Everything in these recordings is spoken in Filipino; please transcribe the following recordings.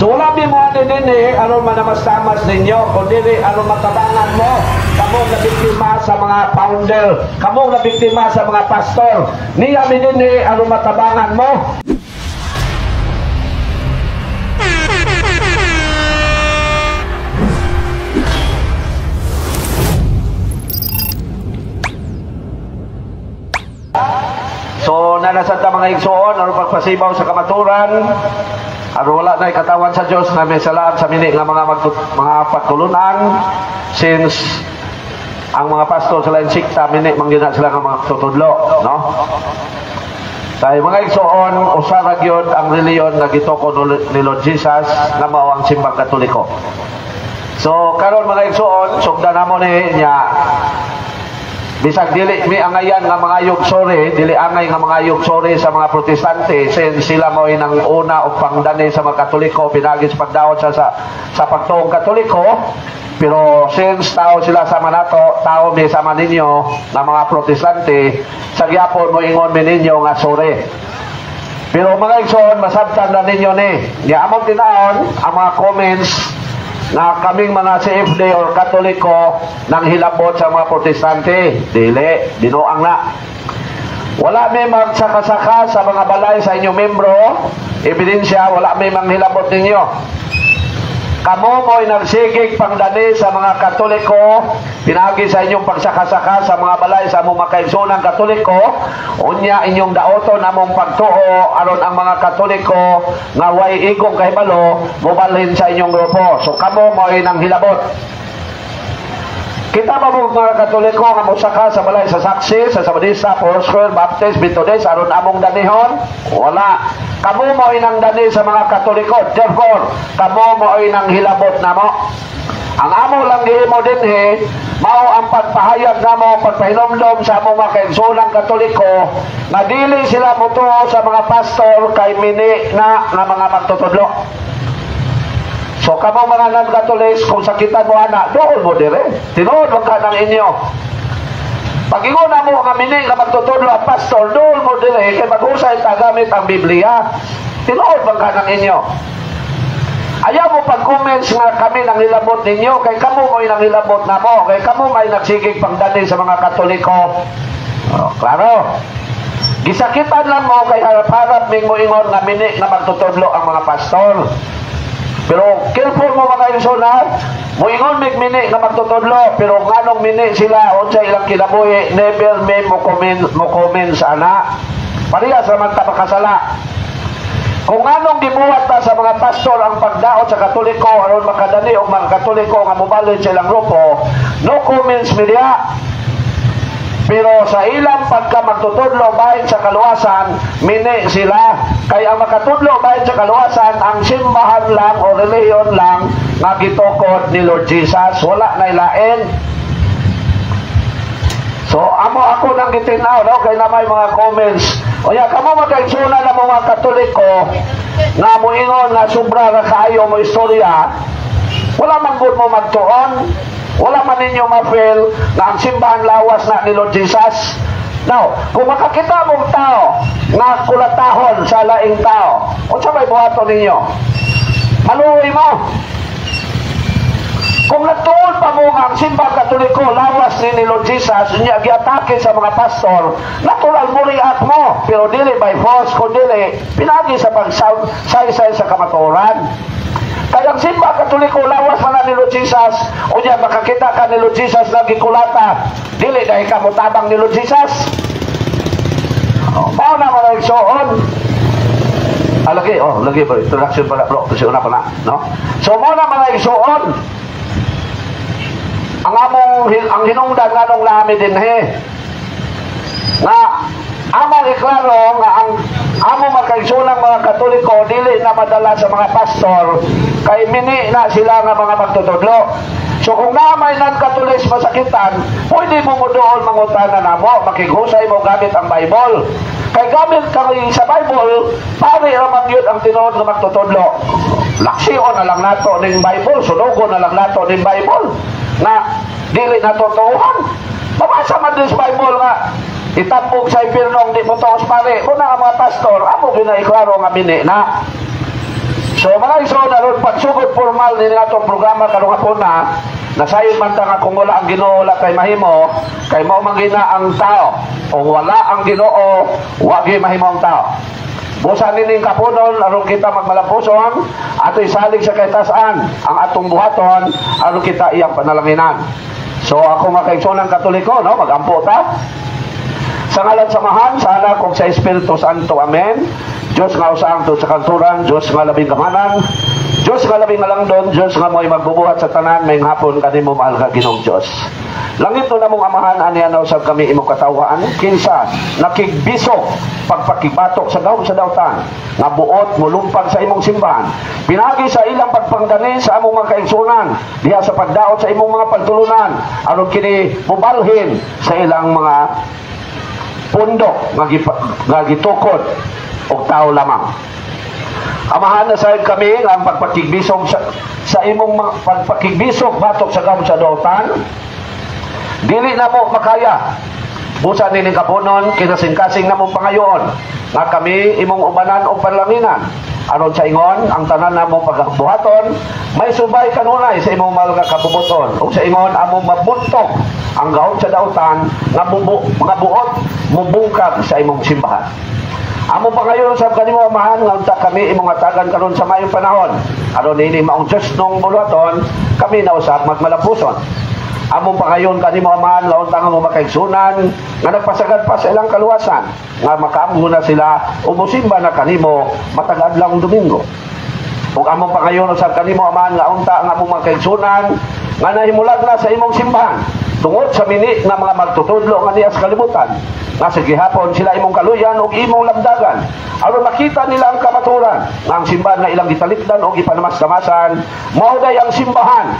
So wala mi mo ani din aron manamas-tamas ninyo kundi aron matabangan mo kamong nabiktima sa mga founder, kamong nabiktima sa mga pastor. Niya mi din aron matabangan mo. So nanasad ta mga igsoon aron pagpasibaw sa kamaturan. Aron wala na katawan sa Dios na may salam sa mini nga mga pagtulunan since ang mga pastor sila insikta mini manggina sila nga mga tutudlo, no? Kay mga igsoon usa ra gyud ang reliyon nga gituko ni Lord Jesus nga mao ang simbang Katoliko. So karon mga igsoon sugdan namo ni nya bisag dili mi angayan nga mga yugsore, dili angay nga mga yugsore sa mga protestante since sila mo nang una og pangdani sa mga Katoliko pinagi sa pagdaot sa pagtuong Katoliko. Pero since tao sila sama nato, tao mi sama ninyo nga mga protestante, sa gyapon mo ingon mi ninyo nga sore. Pero mga igsoon masabtan na ninyo ni nya among tinaon ang mga comments na kaming mga CFD or Katoliko nang hilabot sa mga protestante. Dili, binuang na. Wala may magsakasaka sa mga balay sa inyong membro. Ebidensya, wala may manghilabot ninyo. Kamo mo'y nagsigig pangdani sa mga Katoliko, pinagi sa inyong pagsakasaka sa mga balay sa among makaigsoonang Katoliko, unya inyong daoton among pagtuo aron ang mga Katoliko nga way igong kahibalo mobalhin sa inyong grupo. So kamo mo'y nang hilabot. Kita ba mo mga Katoliko nga mosaka sa balay sa saksi, sa Sabadista, Foursquare, Baptist, Methodist aron among danihon? Wala. Kamo mo inang dani sa mga Katoliko. Therefore, kamo mo inang hilabot namo. Ang amo lang gihimo dinhi mao ang pagpahayag namo, pagpahinomdom sa among mga kaigsoonang Katoliko nga dili sila mutuo sa mga pastor kay mini na nga mga magtutudlo. So kamo mga non-Catholics, kung sakitan mo ana, doon mo dire. Tinuod mo ka ng inyo. Pag ingon na mo nga mini nga magtutudlo ang pastor, doon mo dire kay mag-usay ta gamit ang Biblia. Tinuod mo ka ng inyo. Ayaw mo pag-comments nga kami nang hilabot ninyo, kay kamo mo'y nang hilabot na mo, kay kamo may nagsigig pangdani sa mga Katoliko. Klaro. Gisakitan lang mo kay harap-harap ming mo ingon nga mini nga magtutudlo ang mga pastor. Pero careful mo mga igsoon, moingon mig mini nga magtutudlo, pero nganong mini sila unsa ilang kinabuhi, never may mo comment sa ana. Parehas naman ta makasala. Kung nganong gibuhat ta sa mga pastor ang pagdaot sa Katoliko aron makadani og mga Katoliko nga mobalhin sa ilang grupo, no comments media. Pero sa ilang pagka magtutudlo bahin sa kaluwasan, mini sila. Kaya ang makatudlo bahin sa kaluwasan, ang simbahan lang o reliyon lang nga gitukod ni Lord Jesus. Wala na ilain. So, ako nang gitinaw, no? Kaya na may mga comments. O ya, kamo magkaigsoona na mga Katoliko na muingon na sobra na kayo mo istorya, wala man good mo magtuon. Wala man ninyo ma-feel na ang simbahan lawas na ni Lord Jesus. Now, kung makakita mong tao na kulatahon sa laing tao, unsa may buhaton ninyo? Maluwi mo. Kung nagtuon pa mo ang simbang Katoliko lawas ni Lord Jesus, niya giatake sa mga pastor, natural mo react mo, pero dili by force, kung dili, pinagi sa pag-say-say sa kamaturan. Kaya ang simba Katoliko lawas na ni Lord Jesus, o niya makakita ka ni Lord Jesus na gikulata, dili dahil ka mutabang ni Lord Jesus. Mao na mga igsoon. Lagi ba introduction pala bro, kasi una pa na, no? So mao na mga igsoon. Ang hinungdan nganong lami din nga among iklaro nga ang among magkaigsoonang mga Katoliko dili na madala sa mga pastor kay mini na sila nga mga magtutudlo. So kung na may non-Catholics masakitan, pwede mo doon mangutana na mo, makighusay mo gamit ang Bible. Kay gamit kami sa Bible, pare ramang yun ang tinuod nga magtutudlo. Laksiyon na lang nato ning Bible, sunugon na lang nato ning Bible na dili natutuhan. Mabasa man din sa Bible nga itapog sa impyernong di mo taos pare. Una nga mga pastor, amo ginaiklaro nga mini na. So mga igsoon, aron pagsugod formal ni atong programa karong hapon na nasayon man ta nga kung wala ang Ginoo wala kay mahimo, kay mao man gina ang tao. O wala ang Ginoo, wa gyud mahimo ang tao. Busa nining kapunon aron kita magmalampuson, ato'y salig sa kaytasan ang atong buhaton aron kita iyang panalanginan. So ako mga kaigsoonang Katoliko, no, magampo ta. Sa ngalan samahan, sana kung sa Espiritu Santo, amen. Diyos nga usang to sa kanturan, Diyos nga labing kamanan, Diyos nga labing alangdon, Diyos nga mo'y magbubuhat sa tanan, may hapon kanimo mahal ka Ginoong Diyos. Langit to na mong amahan, aniyan na usab kami imong katawaan, kinsa nakigbiso, pagpakibatok sa daw sa dawtan, nga buot mulumpag sa imong simbahan, pinagi sa ilang pagpangdani sa among mga kaigsunan, diha sa pagdaot sa imong mga pagtulunan, aron kini mubalhin sa ilang mga pundok nga gitukod og tao lamang. Amahan na sa kami ang pagpakigbisog sa imong pagpakigbisog batok sa gawon sa dawtan, dili na mo makaya. Busa nining kapunon kinasing-kasing na mong pangayoon nga kami imong ubanan o panlanginan aron sa ingon ang tanan namo pagbuhaton may subay kanunay sa imong mahal nga kabubuton ug sa ingon among mabuntok ang gahom sa dautan nga buot mubungkag sa imong simbahan. Among pangayoon sa kanimo amahan nga unta kami imong hatagan karon sa mayong panahon aron ini maong Dios nung buluhaton kami na usab magmalampuson. Among pangayon kanimo amahan laon tang mo makaigsunan nga nagpasagad pa sa ilang kaluwasan nga makaamgo na sila o musimba na kanimo matag adlaw Domingo. Ug among pangayon sa kanimo amahan nga unta nga among makaigsunan nga nahimulag na sa imong simbahan tungod sa mini nga mga magtutudlo nga niya sa kalibutan nga sa gihapon sila imong kaluyan ug imong labdagan aron makita nila ang kamaturan nga ang simbahan nga ilang gitalikdan o gipanamas-tamasan mao day ang simbahan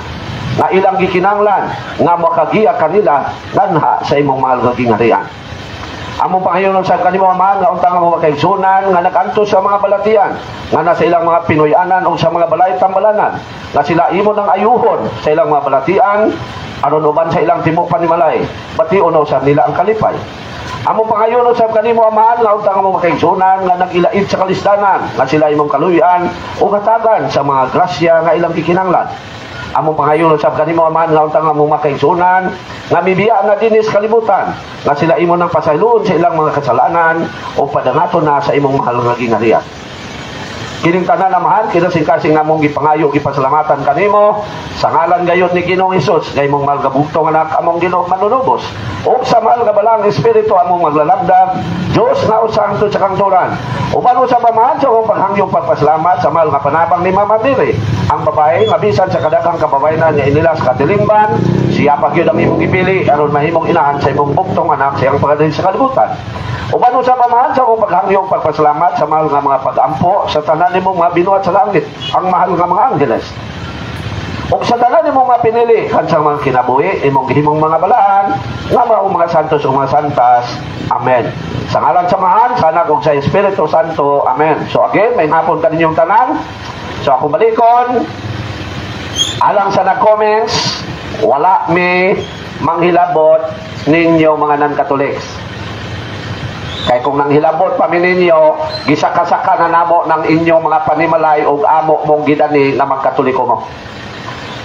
na ilang gikinanglan nga makagiya kanila danha sa imong mahal nga gingharian. Among pangayoon sa kanimo amahan nga untang mo makaigsunan nga nagantos sa mga balatian nga nasa ilang mga Pinoyanan o sa mga balay tambalanan nga sila imo nang ayuhon sa ilang mga balatian aron uban sa ilang tibuok panimalay bation sa nila ang kalipay. Among pangayoon sa kanimo amahan nga untang mo makaigsunan nga nagilait sa kalisdanan nga sila imong kaluyan o hatagan sa mga grasya nga ilang gikinanglan. Among pangayoon sa kanimo amahan nga untang mo makaigsunan nga mibiya na dinis kalibutan nga sila imo nang pasayloon sa ilang mga kasalanan o padangaton na sa imong mahal nga gingharian. Kining tanan amahan kinasing-kasing namong gipangayo gipasalamatan kanimo sa ngalan gayud ni Ginoong Hesus nga imong mahal nga bugtong anak among Ginoo manunubos ug sa mahal nga balang espiritu among maglalabdag Dios nga usang to sa kanturan. Uban sa pamahan sa akong paghangyong pagpasalamat sa mahal nga panabang ni Mama Mary, ang babae nga bisan sa kadaghang kababayenan nga inilas katilimban, siya pa gyud ang imong gipili aron mahimong inahan sa imong bugtong anak sa iyang pagdali sa kalibutan. Uban sa pamahan sa akong paghangyong pagpasalamat sa mahal nga mga pag-ampo sa tanan nimong mga binuhat sa langit, ang mahal nga mga angeles. Ug sa tanan nimong mga pinili kansang mga kinabuhi imong gihimong mga balaan nga mga santos o mga santas. Amen. Sa ngalan samahan sana kung sa Espiritu Santo. Amen. So again, may hapon kaninyong tanan. So ako balikon alang sa na-comments wala mi manghilabot ninyo mga non-Catholics. Kay kung nanghilabot pa ninyo, gisaka-saka na namo ng inyong mga panimalay o amo mong gidani na magkatoliko mo.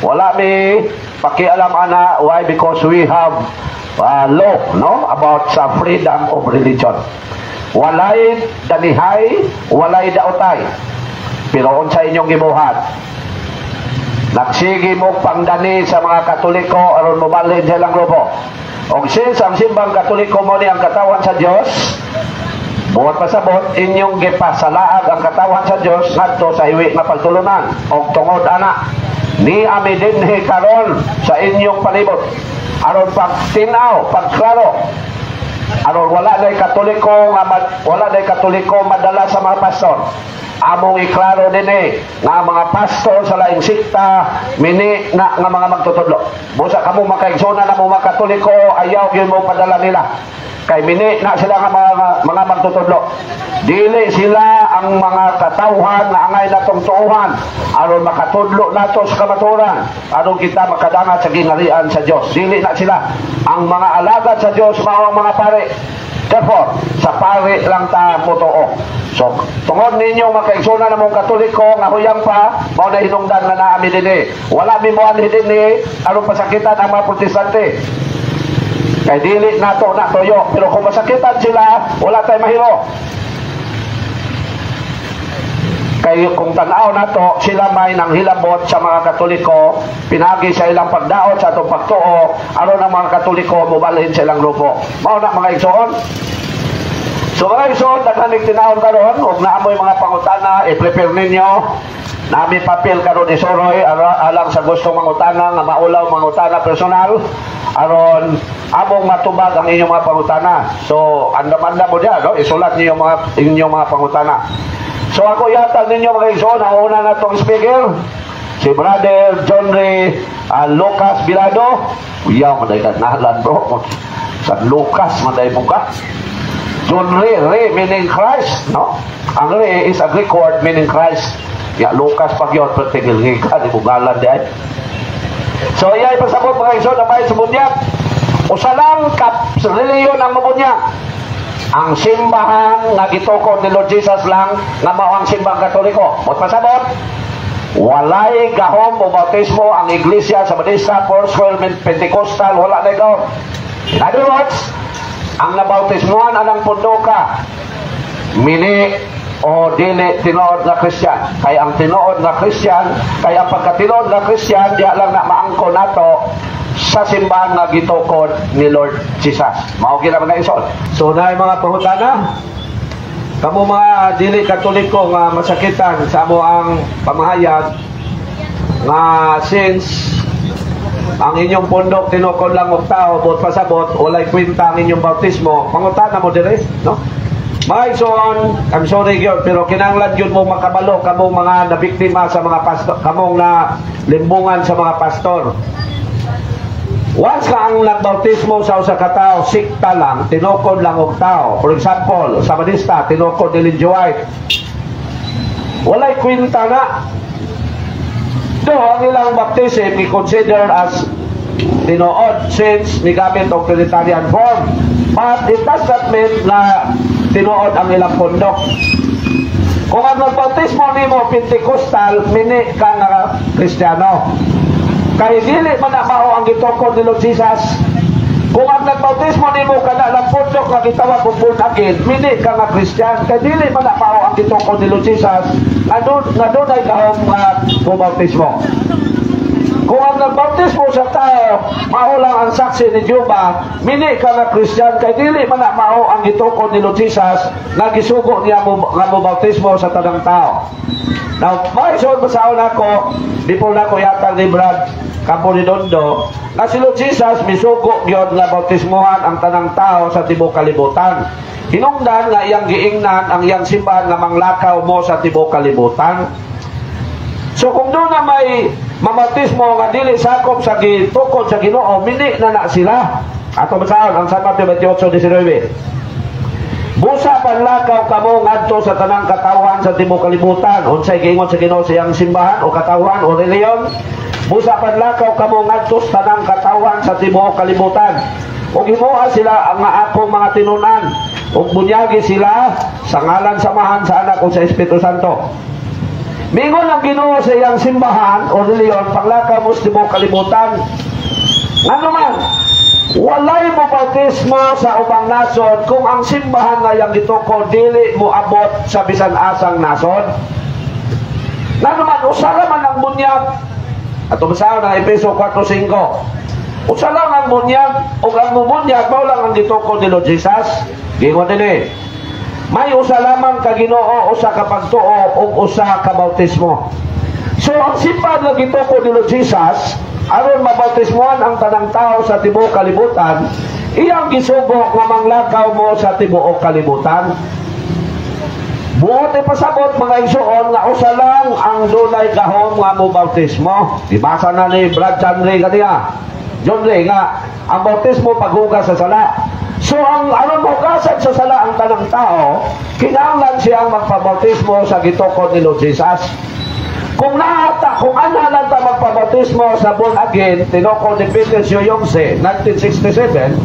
Wala mi pakialam ana. Why? Because we have law, no, about sa freedom of religion. Walay danihay, walay daotay. Pero unsa inyong gibuhat? Nagsigi mo pangdani sa mga Katoliko aron mobalhin sa ilang grupo. Og since ang simbang Katoliko mo ni ang katawan sa Dios, buhat pasabot inyong gipasalaag ang katawan sa Dios ngadto sa iwi nga pagtulunan og tungod ana ni ami dinhi karon sa inyong palibot aron pagtinaw pagklaro aron wala day Katoliko madala sa mga pastor. Among iklaro dinhi nga mga pastor sa laing sikta mini na nga mga magtutudlo. Busa kamo makaigsunan na mga Katoliko ayaw gyud mo padala nila. Kay mini na sila nga mga magtutudlo. Dili sila ang mga katawhan na angay natong tuuhan aron makatudlo nato sa kamaturan aron kita makadangat sa gingharian sa Dios. Dili na sila ang mga alagad sa Dios mao ang mga pare. Therefore, sa pari lang ta motoo. So, tungod ninyo makaigsunan namong Katoliko nga huyang pa, mao na hinungdan nga naami dinhi. Wala mi mo anhi dinhi aron pasakitan ang mga protestante. Kay dili nato na toyo, pero kung masakitan sila, wala tay mahimo. Kay kung tanaw nato, sila may nanghilabot sa mga Katoliko, pinagi sa ilang pagdaot sa atong pagtuo, aron ang mga Katoliko mubalhin sa ilang grupo. Mao na mga igsoon. So mga igsoon, daghanig tinawon karon, ug naamoy mga pangutana, i-prepare ninyo. Nami papel karon isuroy alang sa gustong mangutana nga maulaw mangutana personal aron among matubag ang inyong mga pangutana. So andam-andam mo diyan, no? Isulat niyo inyong mga pangutana. So ako yatag ninyo mga igsoon, ang una na itong speaker, si Brother John Ray Lucas Bilado. Uyaw, maday ka nahalan bro. Sa Lucas, maday mo ka. John Ray meaning Christ, no? Ang Ray is a Greek word meaning Christ. Ya, Lucas pag yun, pero tigil ka, di bugalan di ay. So iya ipasabot mga igsoon, ang bahay sa bunyag. Usalang reliyon ang mabunyag. Ang simbahan nga gitukod ni Lord Jesus lang nga mao ang simbang Katoliko. Mo't pasabot, walay gahom o bautismo ang iglesia sa Badista, Foursquare, Pentecostal, wala na gahom. In other words, ang nabautismuhan anang pundo ka, mini o dili tinuod na Christian. Kaya ang tinuod na Christian, kaya ang pagkatinuod na Christian, diya lang na maangko nato sa simbahan nga gitukod ni Lord Jesus. Mao gina mga isol. So na mga pangutana, kamo mga dili Katoliko nga masakitan sa amo ang pamahayag nga since ang inyong pundok tinukod lang og tao bot pasabot walay kwenta ang inyong bautismo, pangutana mo dire, no? Mga igsoon, I'm sorry gyud, pero kinahanglan gyud mo makabalo kamo mga nabiktima sa mga pastor, kamong na limbungan sa mga pastor. Once ka ang nagbautismo sa usa ka tawo, sikta lang, tinukod lang og tao. For example, sa Badista, tinukod ni Ellen G. White. Walay kwenta na. Do, ang ilang baptism i-consider as tinuod since migamit og Trinitarian form. But it does not mean na tinuod ang ilang pundok. Kung ang nagbautismo nimo Pentecostal, mini ka nga Kristiyano. Kaya dili man na mao ang gitukod ni Lord Jesus. Kung ang nagbautismo nimo kana lang pundok nga gitawag og born again, mini ka nga Christian. Kaya dili man na mao ang gitukod ni Lord Jesus. Nga doon ay kahong bautismo. Kung ang nagbautismo sa tao, mao lang ang saksi ni Jehova, mini ka nga Christian. Kaya dili man na mao ang gitukod ni Lord Jesus nga gisugo niya nga mo bautismo sa tanang tao. Now, maisod masaon ako, di po na ko yatang ni Brad Campo Redondo, na si Lord Jesus misugo yun nga bautismohan ang tanang tao sa tibok kalibutan. Hinungdan nga iyang giingnan ang iyang simbahan nga manglakaw mo sa tibok kalibutan. So kung doon na may mamautismo nga dili sakop sa gitukod sa Ginoo, mini na sila. Ato masaon ang San Mateo 28:19. Busa panlakaw kamo ngadto sa tanang katawhan sa tibuok kalibutan. Unsay giingon sa Ginoo sa iyang simbahan o katawhan o reliyon? Busa panlakaw kamo ngadto sa tanang katawhan sa tibuok kalibutan. Ug himuha sila ang akong mga tinunan. Ug bunyagi sila sa ngalan samahan sa Anak ug sa Espiritu Santo. Mingon ang Ginoo sa iyang simbahan o reliyon, panglakaw mo sa tibuok kalibutan. Ngano man? Walay mo bautismo sa ubang nasod kung ang simbahan nga yang gitukod dili mo abot sa bisan asang nasod. Na naman usara man ang bunyag. Ato basaon ang Efeso 4:5. Usa lang ang bunyag ug ang bunyag mao lang ang gitukod ni Lord Jesus. Gingon dinhi. May usa lamang ka Ginoo, usa ka pagtuo ug usa ka bautismo. So ang simbahan nga gitukod ni Lord Jesus aron mabautismohan ang tanang tao sa tibuok kalibutan, iyang gisugo nga manglakaw mo sa tibuok kalibutan. Buot ay pasabot mga igsoon nga usa lang ang dunay gahom nga mo bautismo. Dibasa na ni Brad John Ray kaniya. John Ray nga ang bautismo paghugas sa sala. So ang aron hugasan sa sala ang tanang tao, kinahanglan siyang magpabautismo sa gitukod ni Lord Jesus. Kung anahalan ta magpabautismo sa born again, tinukod ni Peter Siyongse, 1967,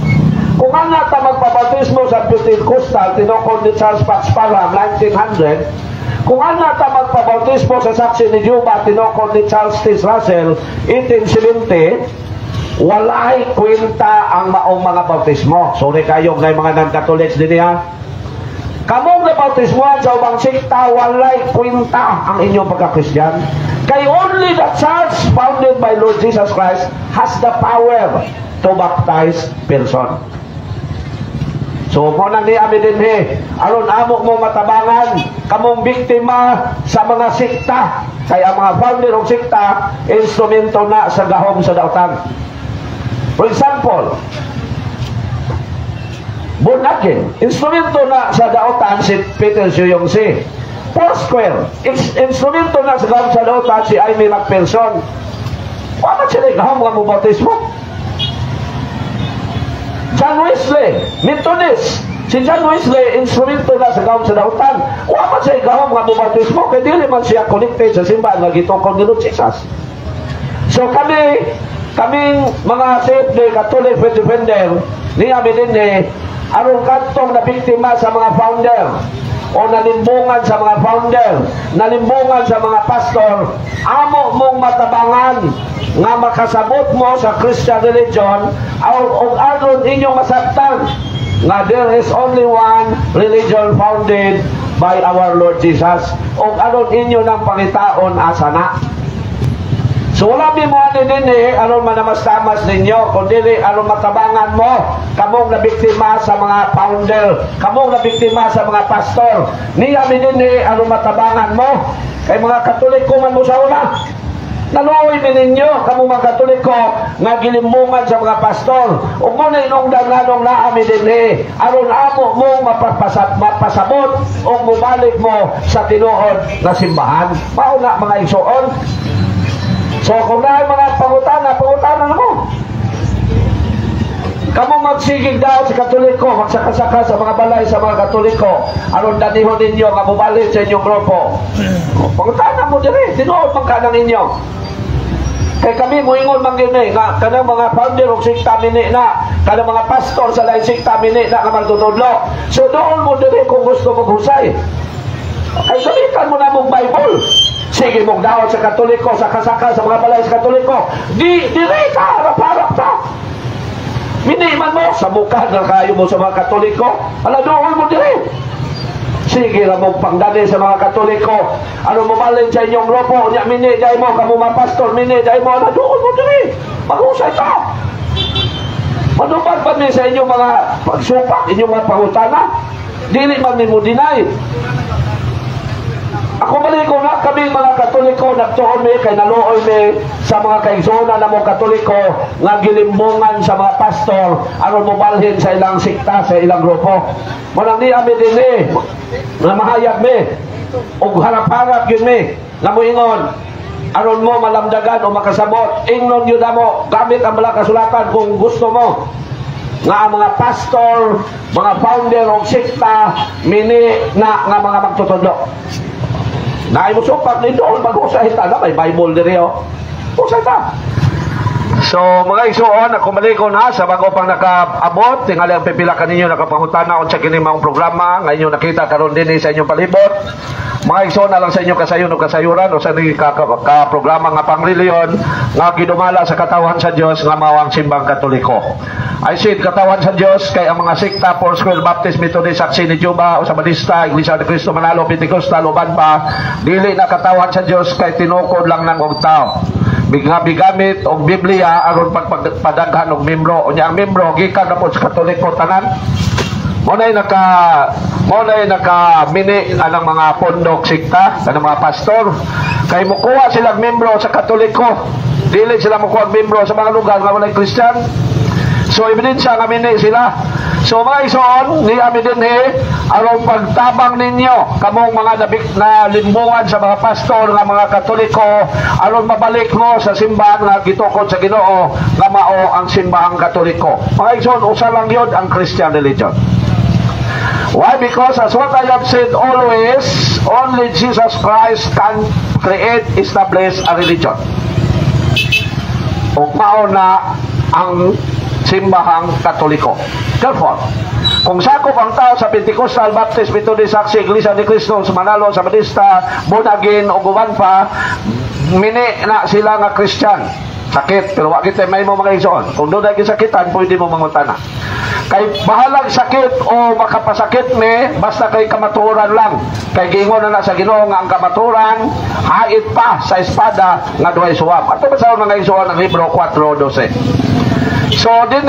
Kung ang nata magpabautismo sa Pentecostal, tinukod ni Charles Fox Parham, 1900, kung ang nata magpabautismo sa Saksi ni Jehovah, tinukod ni Charles T. Russell, 1870, walay kwenta ang maong mga bautismo. Sorry kayo na mga non-Catholics din niya. Kamong na bautismoan sa ubang sikta, walay kwenta ang inyong pagka-Christian. Kay only the church founded by Lord Jesus Christ has the power to baptize person. So, mo nang niami din aron amo mo matabangan, kamong biktima sa mga sikta. Kaya ang mga founder ng sikta, instrumento na sa gahom sa dautan. For example, Bunagin, instrumento na sa dautan si Peter Suyongsi. Foursquare, instrumento na sa gahom sa dautan si Aimee McPherson. Wala sila gahom nga mo bautismo. John Wesley, Methodist. Si John Wesley, instrumento na sa gahom sa dautan. Wala siya gahom nga mo bautismo, kaya dili man siya connected sa simbahan nga gitungkol ni Lord Jesus. So kaming mga Seventh-day Catholic Faith Defender, niya din aron kantong na biktima sa mga founder o nalimbungan sa mga founder, nalimbungan sa mga pastor, amo mong matabangan nga makasabot mo sa Christian religion o aron inyong masabtan nga there is only one religion founded by our Lord Jesus o aron inyo ng pangitaon asana. So wala mi mo ani din aron manamas-tamas ninyo kundi aron matabangan mo kamong nabiktima sa mga founder, kamong nabiktima sa mga pastor. Niya mi din aron matabangan mo kay mga Katoliko man mo sa una. Naluoy mi ninyo kamong mga Katoliko nga gilimbungan sa mga pastor. Ug mo na inungdan nganong naa mi din aron amo mo mapasabot o mubalik mo sa tinuod na simbahan. Mao na mga igsoon. So kung na mga pangutana na mo. Kamu magsigig daw sa Katoliko, magsakasaka sa mga balay sa mga Katoliko, aron danihon ninyo nga mubalik sa inyong grupo. Pangutana mo diri, tinuod man ka ninyo. Kay kami moingon man gyud nga kanang mga founder og sikta mini na, kanang mga pastor sa lain sikta mini na nga magtutudlo. So doon mo diri kung gusto mo husay. Ay gamitan mo na mong Bible. Sige mong daw sa Katoliko, sa kasaka sa mga balay sa Katoliko. Diri ka, harap-harap ka. Miniman mo, sa mukha na kayo mo sa mga Katoliko. Doon mo diri. Sige na mong pangdali sa mga Katoliko. Ano mo malin sa inyong grupo, niya mini, dahil mo, kamu mga pastor, mini, dahil mo, doon mo diri. Mag-usay ka. Manubad pa sa inyong mga pagsupak, inyong mga pangutana. Dili man ni mo deny. Ako maliko na kami mga Katoliko nagtuon mi kay naluoy mi sa mga kaigsoona na mga Katoliko nga gilimbungan sa mga pastor aron mobalhin sa ilang sikta sa ilang grupo. Manang ni ami dinhi nga mahayag mi ug harap-harap gyud mi nga moingon aron mo malamdagan o makasabot ingnon gyud mo gamit ang mga kasulatan kung gusto mo nga ang mga pastor, mga founder og sikta mini na nga mga magtutudlo. Naay mo supak ni doon mag-usay ta na may Bible diri usay ta. So mga igsoon, ako maliko na sa bago pang nakaabot tingali ang pipila kaninyo nakapangutana on sa kini mga programa nga inyo nakita karon dinhi sa inyong palibot. Mga igsoon na lang sa inyong kasayon o kasayuran o sa programa nga pangreliyon nga gidumala sa katawan sa Dios nga mao ang simbang Katoliko. I said katawan sa Dios kay ang mga sikta Foursquare, Baptist, Methodist, Saksi ni Jehovah, o sa Batista, Iglesia ni Cristo, Manalo, Pentecostal, uban pa, dili na katawan sa Dios kay tinukod lang ng og tao. Bigamit og Biblia aron pagpadaghan og membro. Unya ang membro gikan na po sa Katoliko tanan. Monay naka mini anang mga pondok sikta kanang mga pastor kay mokuha silang membro sa Katoliko. Dili sila mokuha membro sa mga lugar nga walay Christian. So ebidensya nga mini sila. So mga igsoon, ni ami dinhi aron pagtabang ninyo kamong mga na limbungan sa mga pastor nga mga Katoliko aron mabalik mo sa simbahan nga gitukod sa Ginoo nga mao ang simbahang Katoliko. Mga igsoon, usa lang yun ang Christian religion. Why? Because as what I have said always, only Jesus Christ can create, establish a religion. O mao na ang simbahang Katoliko. Therefore, kung sakop ang tao sa Pentecostal, Baptist, Methodist, Saksi, Iglesia ni Cristo, Manalo, Sabadista, Bonagin, o guban pa, mini na sila nga Christian. Sakit, pero wakit ay may mo mga igsoon. Kung doon ay kisakitan, pwede mo mangutana. Kay bahalag sakit o makapasakit me, basta kay kamaturan lang. Kay gingon na sa Ginoo nga ang kamaturan, hait pa sa espada nga duhay suwab. Ato ba sa mga igsoon ng Hebro 4:12. So, din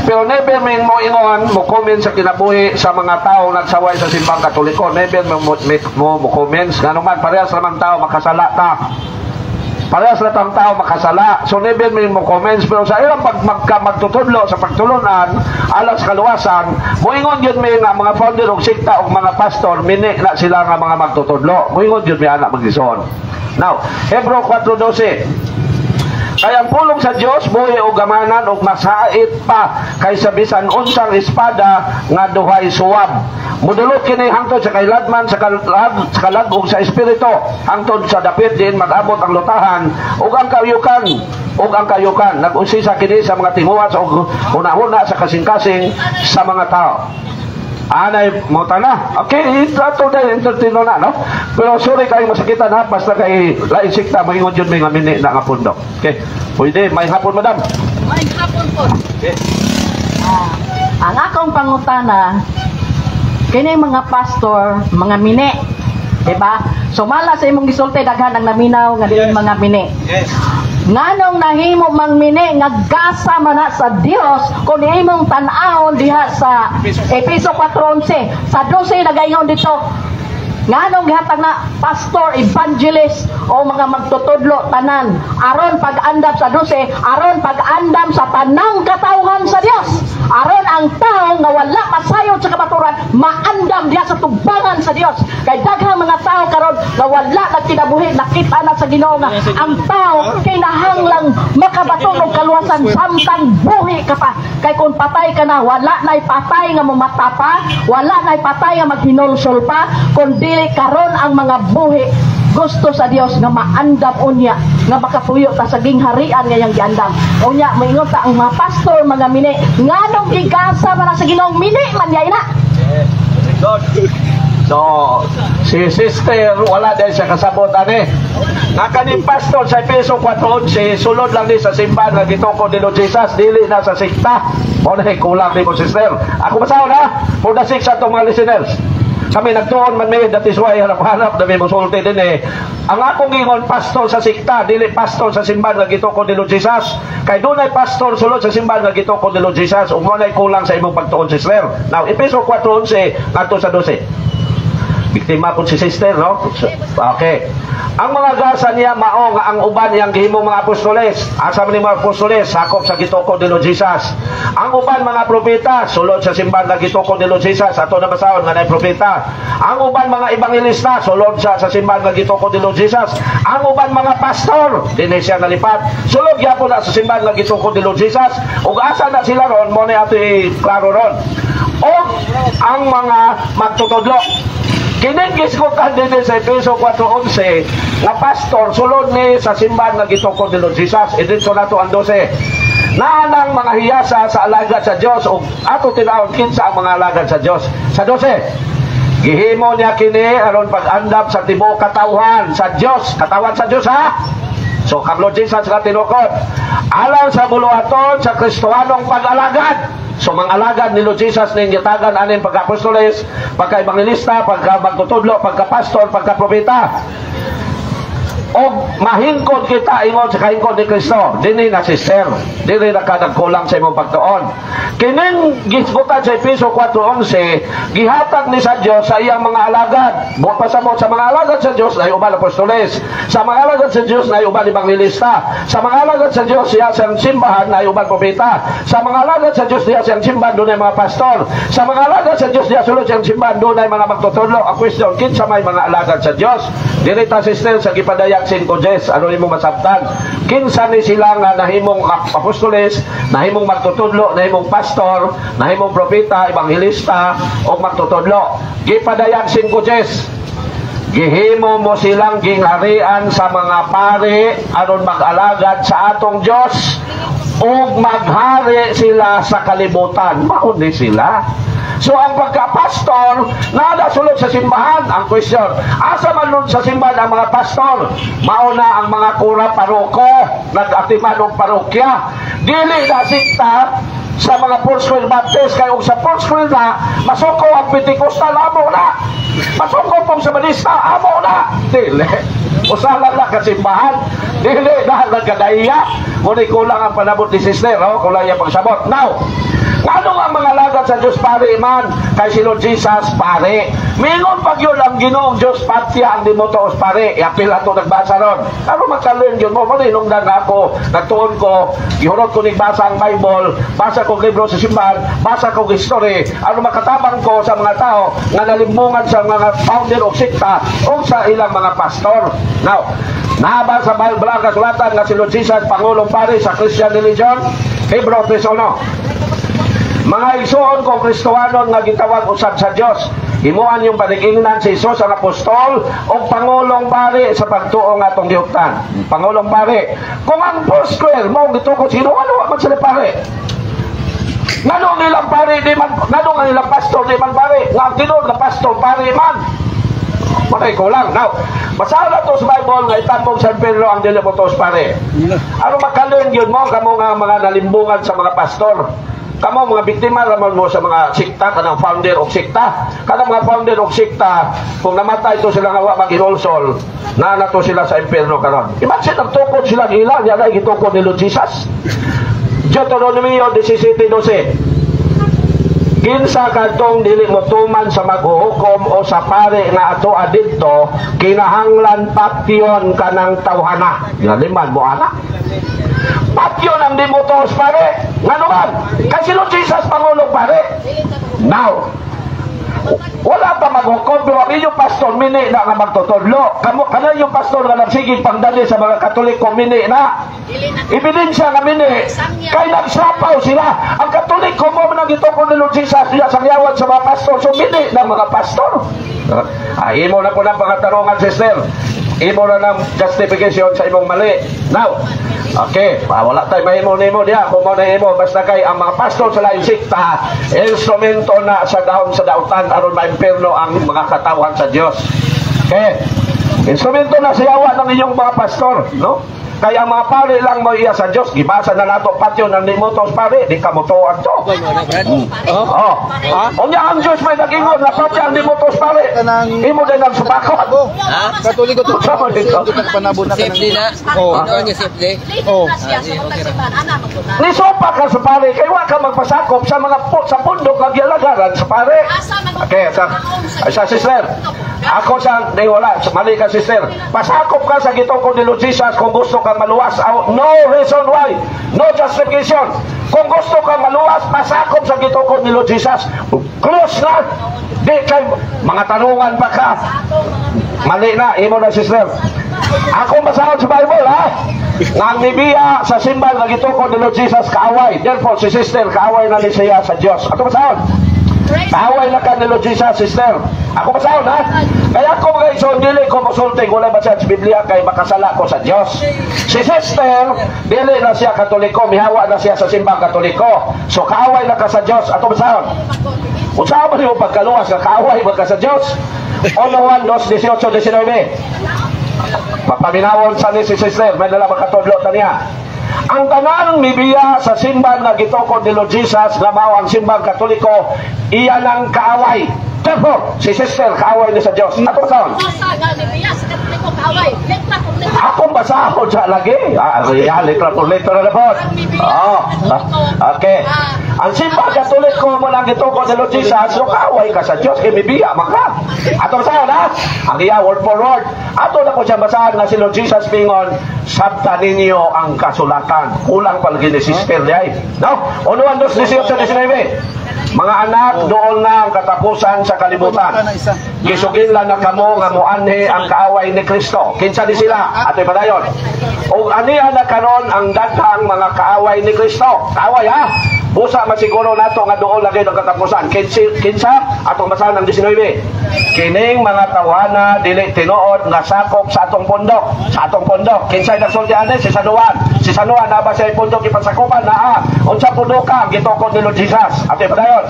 pero never min mo ingon mo comment sa kinabuhi sa mga tao nagsaway sa simbang Katoliko. Never mo comments. Nga naman, parehas naman tao makasala ta. Parehas na tao makasala. So never min mo comments. Pero sa ilang magtutudlo sa pagtulunan alas kaluwasan, moingon yun may nga mga founder o sikta o mga pastor, mini na sila nga mga magtutudlo. Moingon yun may anak magdison. Now, Hebro 4:12. Kaya ang pulong sa Dios buhi o gamanan o masait pa kaysa bisan unsang espada nga duhay suwab. Mudulot kini hangtod sa kailadman sa kalagog sa espiritu, hangtod sa dapit din mag-abot ang lutahan ug ang kayukan nag-usisa kini sa mga timuwas o una-una sa kasing-kasing sa mga tao. Anay mo tana. Okay, ito dahil entertaino na, no? Pero sorry kayo masakitan ha, basta kay lain sikta, mahingon yun may nga mini na nga pundok. Okay, pwede, may hapon madam. May hapon po. Okay. Ang akong pangutana, kini mga pastor, mga mini, diba? Sumala sa imong gisulti, daghan ang naminaw nga din mga mini. Yes. Nganong nahimo mang mini nga gasa man na sa Dios kung imong tan-awon diha sa Efeso 4:11 sa 12 nagaingon dito nganong gihatag na pastor, evangelist o mga magtutudlo tanan aron pag-andam sa 12 aron pag-andam sa tanang katawhan sa Dios aron ang tao nga wala masayod sa kamaturan maandam diha sa tubangan sa Dios kay daghang mga tao karon nga wala nagkinabuhi nakita na sa Ginoo nga ang tao kinahanglang makabaton og kaluwasan samtang buhi ka pa kay kung patay ka na wala nay patay nga mamata pa wala nay patay nga maghinulsol pa kundi karon ang mga buhi gusto sa Dios nga maandam unya nga makapuyo ta sa gingharian nga yang giandam unya moingon ta ang mga pastor mga mini nganong gigasa man sa Ginoong mini man yay na. So, si sister, wala din siya kasabot, Nakaning pastor sa Efeso 4:11, sulod lang din sa simbahan nga gitoko ni Lord Jesus, dili na sa sikta. O na kulang din mo, sister. Ako masahon for the six atong mga listeners. Kami nagtuon man may, that is why hanap-hanap na may musulti din Ang akong ingon, pastor sa sikta, dili pastor sa simbahan nga gitoko ni Lord Jesus. Kay doon ay pastor sulod sa simbahan nga gitoko ni Lord Jesus, o mo na kulang sa imong pagtuon, sister. Now, Efeso 4:11, ngadto sa 12. Biktima po si sister, no? Okay. Ang mga gasa niya mao nga ang uban niyang gihimong mga apostoles. Asa man ni mga apostoles sakop sa gitoko ni Lord Jesus. Ang uban mga propeta sulod sa simbahan nga gitoko ni Lord Jesus. Ato na basahon nga nay propeta. Ang uban mga ebangelista sulod sa simbahan nga gitoko ni Lord Jesus. Ang uban mga pastor dinhi siya nalipat. Sulod gyapon na sa simbahan nga gitoko ni Lord Jesus. Ug asa na sila ron mo ni ato klaro ron. O ang mga magtutudlo kinigis ko din sa Efeso 4:11 na pastor sulod ni sa simbahan nga gitoko ni Lord Jesus. Edito nato ang 12. Naanang mga hiyasa sa alagad sa Dios ug ato tinawag kinsa ang mga alagad sa Dios. Sa 12. Gihimo niya kini aron pag-andam sa tibuok katawhan sa Dios. Katawan sa Dios ha. So kang Lord Jesus nga tinukod alang sa buluhaton sa Kristohanong pag-alagad. So mga alagad ni Lord Jesus ning gitagan anin pagka-apostoles, pagka-evangelista, pagka-magtutudlo, pagka-pastor, pagka-propeta. O mahingkod kita ingon sa kahingkod ni Kristo, dinhi na sister, dinhi na kadagkulang sa imong pagtuon. Kining gisgutan sa Efeso 4:11, gihatag ni sa Dios sa iyang mga alagad. Buot pasabot sa mga alagad sa Dios ay uban apostoles, sa mga alagad sa Dios ay uban evangelista, sa mga alagad sa Dios siya siyang simbahan ay uban propeta, sa mga alagad sa Dios siya siyang simbahan dunay mga pastor, sa mga alagad sa Dios siya sulod siyang simbahan dunay mga magtutudlo. Ang question, kinsa may mga alagad sa Dios? Dili ta sister sa gipadayag sin Kojes, ano nimo masabtan? Kinsa ni sila nga nahimong apostoles, nahimong magtutudlo, nahimong pastor, nahimong propeta, evangelista o magtutudlo. Gipadayag sin Kojes. Gihimo mo silang gingharian sa mga pari aron mag-alagad sa atong Dios o maghari sila sa kalibutan. Mauni sila. So ang pagka-pastor, nadasulod sa simbahan. Ang question, asa man nun sa simbahan ang mga pastor? Mauna ang mga kura paroko, nag-atiman ng parokya. Dili na sikta sa mga Foursquare Baptist, kayo sa Foursquare na, masuko ang Pentecostal, amo na. Masuko pong sa Manista, amo na. Dili. Usalan lang kasimbahan. Dili na nagkadaya. Ngunit kulang ang panabot ni sister, kulang yung pagsabot. Now, ano ang mga lagat sa Diyos pare man? Kay si Lord Jesus pare. Mingon pag yun ang Ginoong Diyos patya ang dimotos pare. Iapil ato nagbasa ron. Ano magkalun yun mo? Marinong na ako. Nagtuon ko. Gihurot ko nagbasa ang Bible. Basa ko libro sa simbahan. Basa ko history. Ano makatabang ko sa mga tao nga nalimbungan sa mga founder o sikta o sa ilang mga pastor. Now, nabasa sa Bible ang kasulatan na si Lord Jesus Pangulong pare sa Christian religion. Hebrew 3:1. Mga igsoon kong Kristohanon nga gitawag usab sa Dios, himuan yung panig-ingnan si Jesus ang apostol o pangulong pare sa pagtuo nga atong giuptan. Pangulong pare. Kung ang Foursquare mo gituko sino ano man sila pare? Nganong nilang pare di man, nganong nilang pastor di man pare? Nga tinud na pastor pare man. Matay ko lang. Now, basahan na to sa Bible nga itambong San Pedro ang dilimutos pare. Ano makalun yun mo kamo nga mga nalimbungan sa mga pastor? Kamo mga biktima ramon mo sa mga sikta, kanang founder of sikta. Kanang mga founder of sikta, kung namatay to sila nga wa mag-inolsol, na nato sila sa impierno karon. Imagine nagtukod sila ilang, yan ay gitukod ni Lord Jesus. Deuteronomy 17:12. Kinsa kadtong dili mo tuman sa maghuhukom o sa pare nga ato adidto, kinahanglan patyon kanang tawhana. Ginaliman mo ana. Patyon ang dimutos pare. Ngano man? Kasi Lord Jesus Pangulong pare. Now, wala pa maghukom pero ang inyong pastor mini na nga magtutudlo. Kana yung pastor nga nagsigig pangdali sa mga Katoliko mini na. Ebidensya nga mini. Kay nagsapaw sila. Ang Katoliko mo man gituko ni Lord Jesus diya sa liawat sa mga pastor. So mini na mga pastor. Imo na po ng pangatarungan sister. Imo na ng justification sa imong mali. Now, okay, wala tayo mahimo-nimo diya. Kung mo na imo, basta kay ang mga pastor sa laing sikta, instrumento na sa dahon sa dautan aron maimpierno ang mga katawan sa Dios. Okay? Instrumento na siyawa ng inyong mga pastor, no? Kaya ang mga pare lang mo iya sa Dios, gibasa na nato patyo ng limutos pare, di ka mo tuwag to. Unya ang Dios may nagingon na patyo ang limutos pare. Imo din ang subakot. Katoliko to. Panabot na Safety na. Oo. Safety. Ni sopa ka sa pare, kay wa ka magpasakop sa mga sa pundok nga gialagaran sa pare. Okay, sa sister. Ako sa wala, mali ka sister. Pasakop ka sa gitungkol ni Lord Jesus kung gusto kang maluwas. No reason why. No justification. Kung gusto kang maluwas, pasakop sa gitungkol ni Lord Jesus. Close na. Di kay mga tanungan pa ka. Mali na, imo na sister. Ako masahod sa Bible ha. Nang nibiya sa simbal na gitungkol ni Lord Jesus kaaway. Therefore si sister kaaway na ni siya sa Dios. Ako masahod. Kaaway na ka ni Lord Jesus, sister. Ako masahod ha. Kaya ako mga iso, dili ko musulting, wala ba siya sa Biblia kay makasala ko sa Diyos. Si sister, dili na siya Katoliko, mihawa na siya sa simbang Katoliko. So kaaway na ka sa Diyos. Ako masahod. Usaha ba niyo pagkaluwas ka kaaway ba ka sa Diyos? 1, 2, 18, 19. Papaminawon sa ni si sister, may nala makatudlo ta niya. Ang tanang nibiya sa simbahan na gitokod ni Lord Jesus na mao ang simbang Katoliko, iyan ang kaaway. Therefore, si sister kaaway ni sa Diyos. Ako basahon. Akong basahon sa lagi. Litra por litra na po. Okay. Ang simbang Katoliko mo lang gitokod ni Lord Jesus, so kaaway ka sa Diyos, imibiya maka. Ato basahon ha? Ang iya word for word. Ato na ko siya basahan na si Lord Jesus pingon, sabta ninyo ang kasulatan. Kulang palagi ni sister niya. No? 1, 2, 18, 19. Mga anak, doon na ang katapusan sa kalibutan. Gisugin lang na kamo nga muanhi ang kaaway ni Kristo. Kinsa di sila? Ato'y padayon. O aniya na karon ang daghang mga kaaway ni Kristo. Kaaway ha? Busa masiguro nato nga doon lagi ng katapusan. Kinsa? Atong basahan ng 19. Kining mga tawana dili tinuod nga sakop sa atong pondok. Sa atong pondok. Kinsay nagsultihan si Saduan. Si San Juan na ba siya ipundok ipasakupan na unsa pundo ka gitukod ni Lord Jesus. Ate padayon.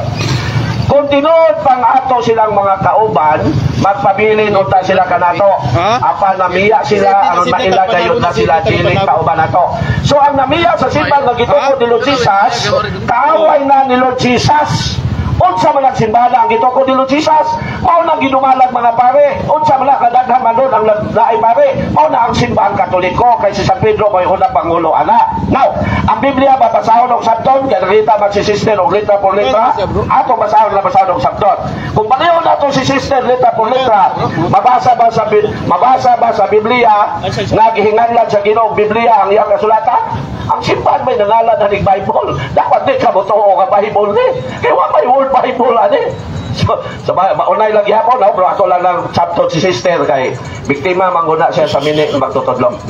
Kung tinuod pang ato silang mga kauban, magpabilin unta sila kanato. Apa namiya sila, aron mailagayod na sila dili kauban nato. So ang namiya sa simbahan nga gitukod ni Lord Jesus, kaaway na ni Lord Jesus. Unsa man ang simbahan ang gitukod ni Lord Jesus, mao na gidumalag mga pare. Unsa man kadaghan man ang laay pare, mao na ang simbahan Katoliko kay si San Pedro may unang pangulo ana. Now, ang Biblia babasahon og sabton, kay nakita man si sister og letra por letra, ato basahon og sabton. Kung baliw nato si sister letra por letra, mabasa ba sa Biblia nga gihinganlan sa Ginoo Biblia ang iyang kasulatan? Ang simbahan may nangalan na ng Bible. Dapat di ka mo nga Bible ni. Kaya may word Bible ani. So maunay lang yapon, no? Pero ako lang ng chapter si sister kay biktima mangguna siya sa minute magtutudlo.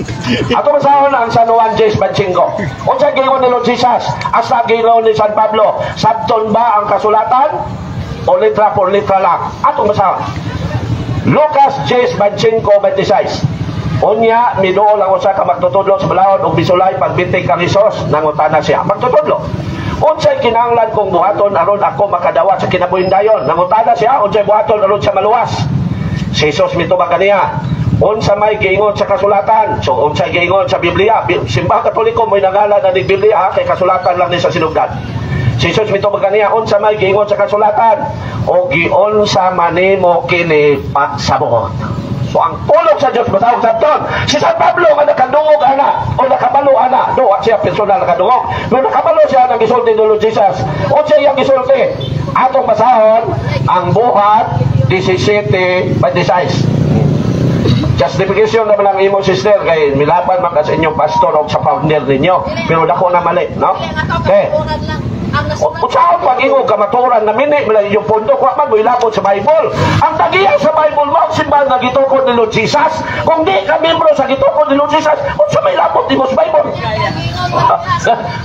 Ato masahon ang San Juan J. Banchingo. Unsa gingon ni Lord Jesus? Asa gingon ni San Pablo? Sabton ba ang kasulatan? O letra por letra lang? Ato masahon. Lucas J. Banchingo 26. Unya, miduol ang usa ka magtutudlo sa balahon ug bisulay pagbintig kang Hesus nangutana siya. Magtutudlo. Unsay kinahanglan kong buhaton aron ako makadawat sa kinabuhindayon? Nangutana siya, unsay buhaton aron sa maluwas? Si Hesus mitubag kaniya. Unsa may giingon sa kasulatan? So unsay giingon sa Biblia? Simbahan Katoliko may nangalan na ni Biblia kay kasulatan lang ni sa sinugdan. Si Jesus mitubag kaniya, unsa may giingon sa kasulatan? O giunsa manimo kini pagsabot. So ang pulong sa Diyos matawag sa ton. Si San Pablo nga nakadungog ana o nakabalo ana. Do siya personal nakadungog. Pero nakabalo siya ng gisulti ni Lord Jesus. O siya yung gisulti. Atong basahon ang buhat 17:26. Justification naman ang imong sister kay milaban man ka sa inyong pastor o sa founder ninyo. Pero dako na mali, no? Okay. Usaon pag ingo kamaturan na mini yung pundo ko man mo ilabot sa Bible. Ang tagiyan sa Bible mo simbahan nga gitukod ni Lord Jesus. Kung di ka membro sa gitukod ni Lord Jesus, unsa may labot nimo sa Bible?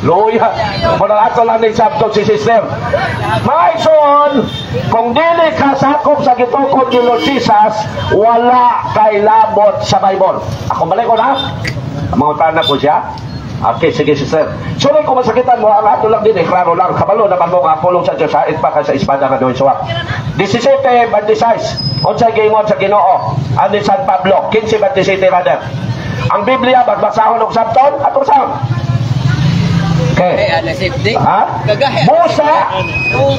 Loya. Wala ato lang ni sabto si sister. Mga igsoon, kung dili ka sakop sa gitukod ni Lord Jesus, wala kay labot sa Bible. Ako balik ko na. Mga tanan ko siya. Okay, sige sister. Sorry kung masakitan mo, ang ato lang din, klaro lang, kabalo naman mo nga pulong sa Diyos, hait pa ka sa espada nga doon suwak. 17:26, unsay giingon sa Ginoo, ani San Pablo, 15:27 rather. Ang Biblia, magbasahon og sabton, atong sahon. Okay. Ha? Musa,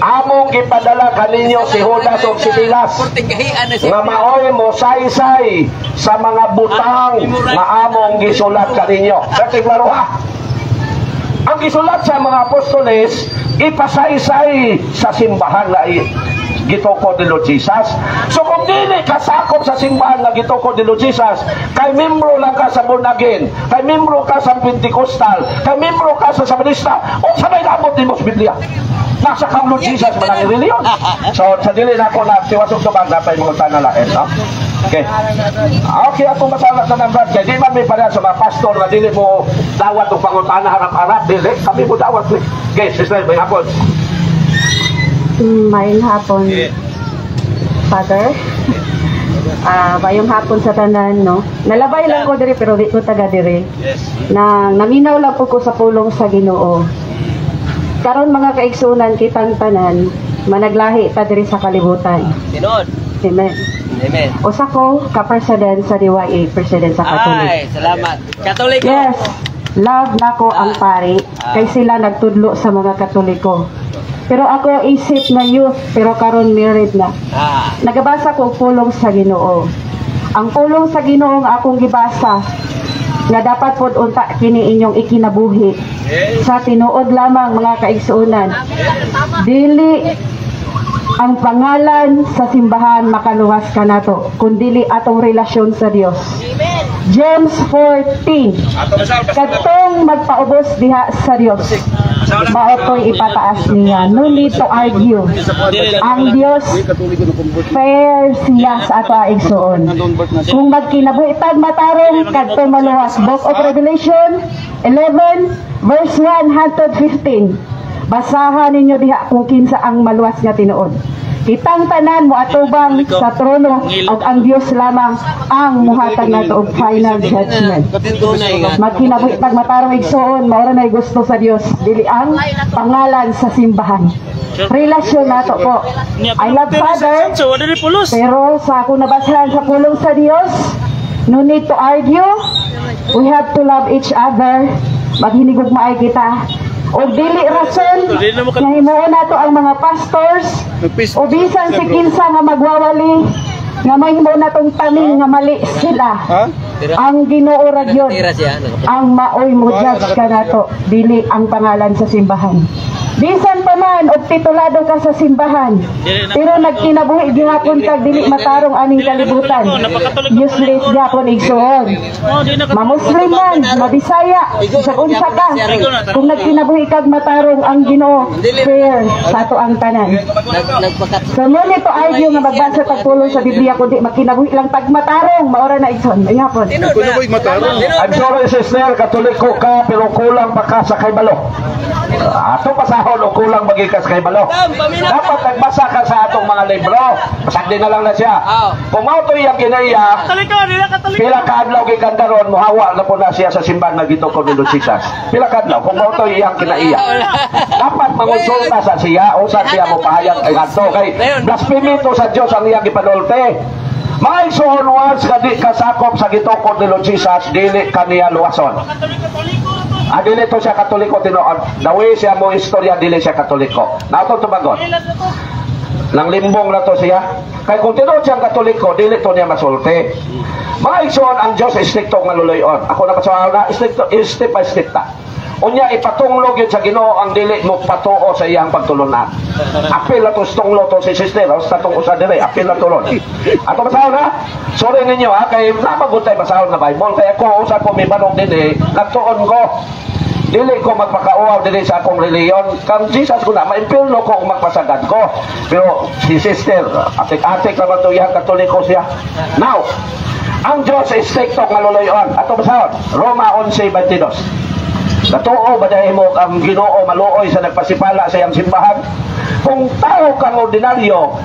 among ipadala kaninyo si Judas o si Silas nga maoy mo saysay sa mga butang nga among gisulat kaninyo. Sa klaro ha. Ang gisulat sa mga apostoles ipasaysay sa simbahan na gitukod ni Lord Jesus. So kung dili ka sakop sa simbahan nga gitukod ni Lord Jesus, kay membro lang ka sa born again, kay membro ka sa Pentecostal, kay membro ka sa Sabanista, unsa may labot nimo sa Biblia? Nasa kang Lord Jesus man ang reliyon. So sa dili na ko na siwasok tubag dapat mga tanalain, no? Okay. Okay, atong masalat na nang kay di man may para sa mga pastor na dili mo dawat og pangutana harap-harap dili, kami mo dawat. Okay, sister, may hapon. Mayong hapon, Father. Mayong hapon sa tanan, no? Nalabay lang ko diri pero di ko taga diri. Nang naminaw lang po ko sa pulong sa Ginoo. Karon mga kaigsunan kitang tanan, managlahi ta diri sa kalibutan. Sinod. Amen. Amen. Usa ko ka-president sa DYA, president sa Katolik. Ay, salamat. Katoliko. Yes. Love nako ang pari kay sila nagtudlo sa mga Katoliko. Pero ako isip na youth, pero karon married na. Nagabasa ko pulong sa Ginoo. Ang pulong sa Ginoo nga akong gibasa nga dapat pod unta kini inyong ikinabuhi sa tinuod lamang mga kaigsuunan. Dili ang pangalan sa simbahan makaluwas kanato, kundili atong relasyon sa Dios. James 14. Katong magpaubos diha sa Dios, maotoy ipataas niya. No need to argue. Ang Dios fair siya sa ato igsuon. Kung magkinabuhitan matarong kadtong maluwas. Book of Revelation 11 verse 1 hangtod 15. Basahan ninyo diha kung kinsa ang maluwas nga tinuod. Kitang tanan mo atubang sa trono ug ang Dios lamang ang muhatag nato og final judgment. Magkinabuhi pagmatarong igsoon, maura na gusto sa Dios, dili ang pangalan sa simbahan. Relasyon nato po. I love Father, pero sa ako nabasahan sa pulong sa Dios, no need to argue. We have to love each other. Maghinigugmaay kita. O dili rason nga himuon nato ang mga pastors o bisan si kinsa nga magwawali nga may himuon natong taning nga mali sila. Ang Ginoo ra gyud ang maoy mo judge ka nato, dili ang pangalan sa simbahan. Bisan pa man og titulado ka sa simbahan, pero nagkinabuhi gihapon kag dili matarong aning kalibutan, useless gihapon igsuon. Mamuslim man, mabisaya, sa unsa ka, kung nagkinabuhi kag matarong ang Ginoo, fair sa ato ang tanan. So mo nito argue nga magbasa tag pulong sa Biblia kundi magkinabuhi lang tag matarong, maora na igsoon. Gihapon. I'm sorry sister, Katoliko ka pero kulang pa ka sa kaybalo. Ato pasahon o kulang magikas kay balo. Dapat nagbasa ka sa atong mga libro. Pasagdi na lang na siya. Kung mauto iyang kinaiya, pila ka adlaw gikanda ron, muhawa na po na siya sa simbahan na gito ko ni Jesus. Pila ka adlaw, kung mauto iyang kinaiya. Dapat mangonsulta sa siya o sa siya mo pahayag ay ato. Kay blasphemy to sa Diyos ang iyang ipanulte. Mga igsoon once kadi kasakop sa gitokod ni Lord Jesus, dili kaniya luwason. Dili to siya Katoliko tinuod. Dawi siya mo istorya, dili siya Katoliko. Nato tumagon. Nang limbong na to siya. Kay kung tinuod siya Katoliko, dili to niya masulti. Mga igsoon, ang Diyos istrikto nga luloyon. Ako na pasawaw na, istrikto, step by step ta. Unya ipatunglo gyud sa Ginoo ang dili mo patuo sa iyang pagtulunan. Apil na to tunglo to si sister, sa tong usa dire, apil na tulon. Ato basaw na. Sorry ninyo ha, kay napagutay basaw na Bible kay ako usa ko may banong dinhi, nagtuon ko. Dili ko magpakauaw dili sa akong reliyon. Kang Jesus ko na, maimpirno ko kung magpasagad ko. Pero si sister, atik-atik naman to iyang Katoliko siya. Now, ang Diyos is stricto nga luloyon. Ato basaw, Roma 11:22. Natuo ba dahil mo ang Ginoo maluoy sa nagpasipala sa iyang simbahan? Kung tao kang ordinaryo,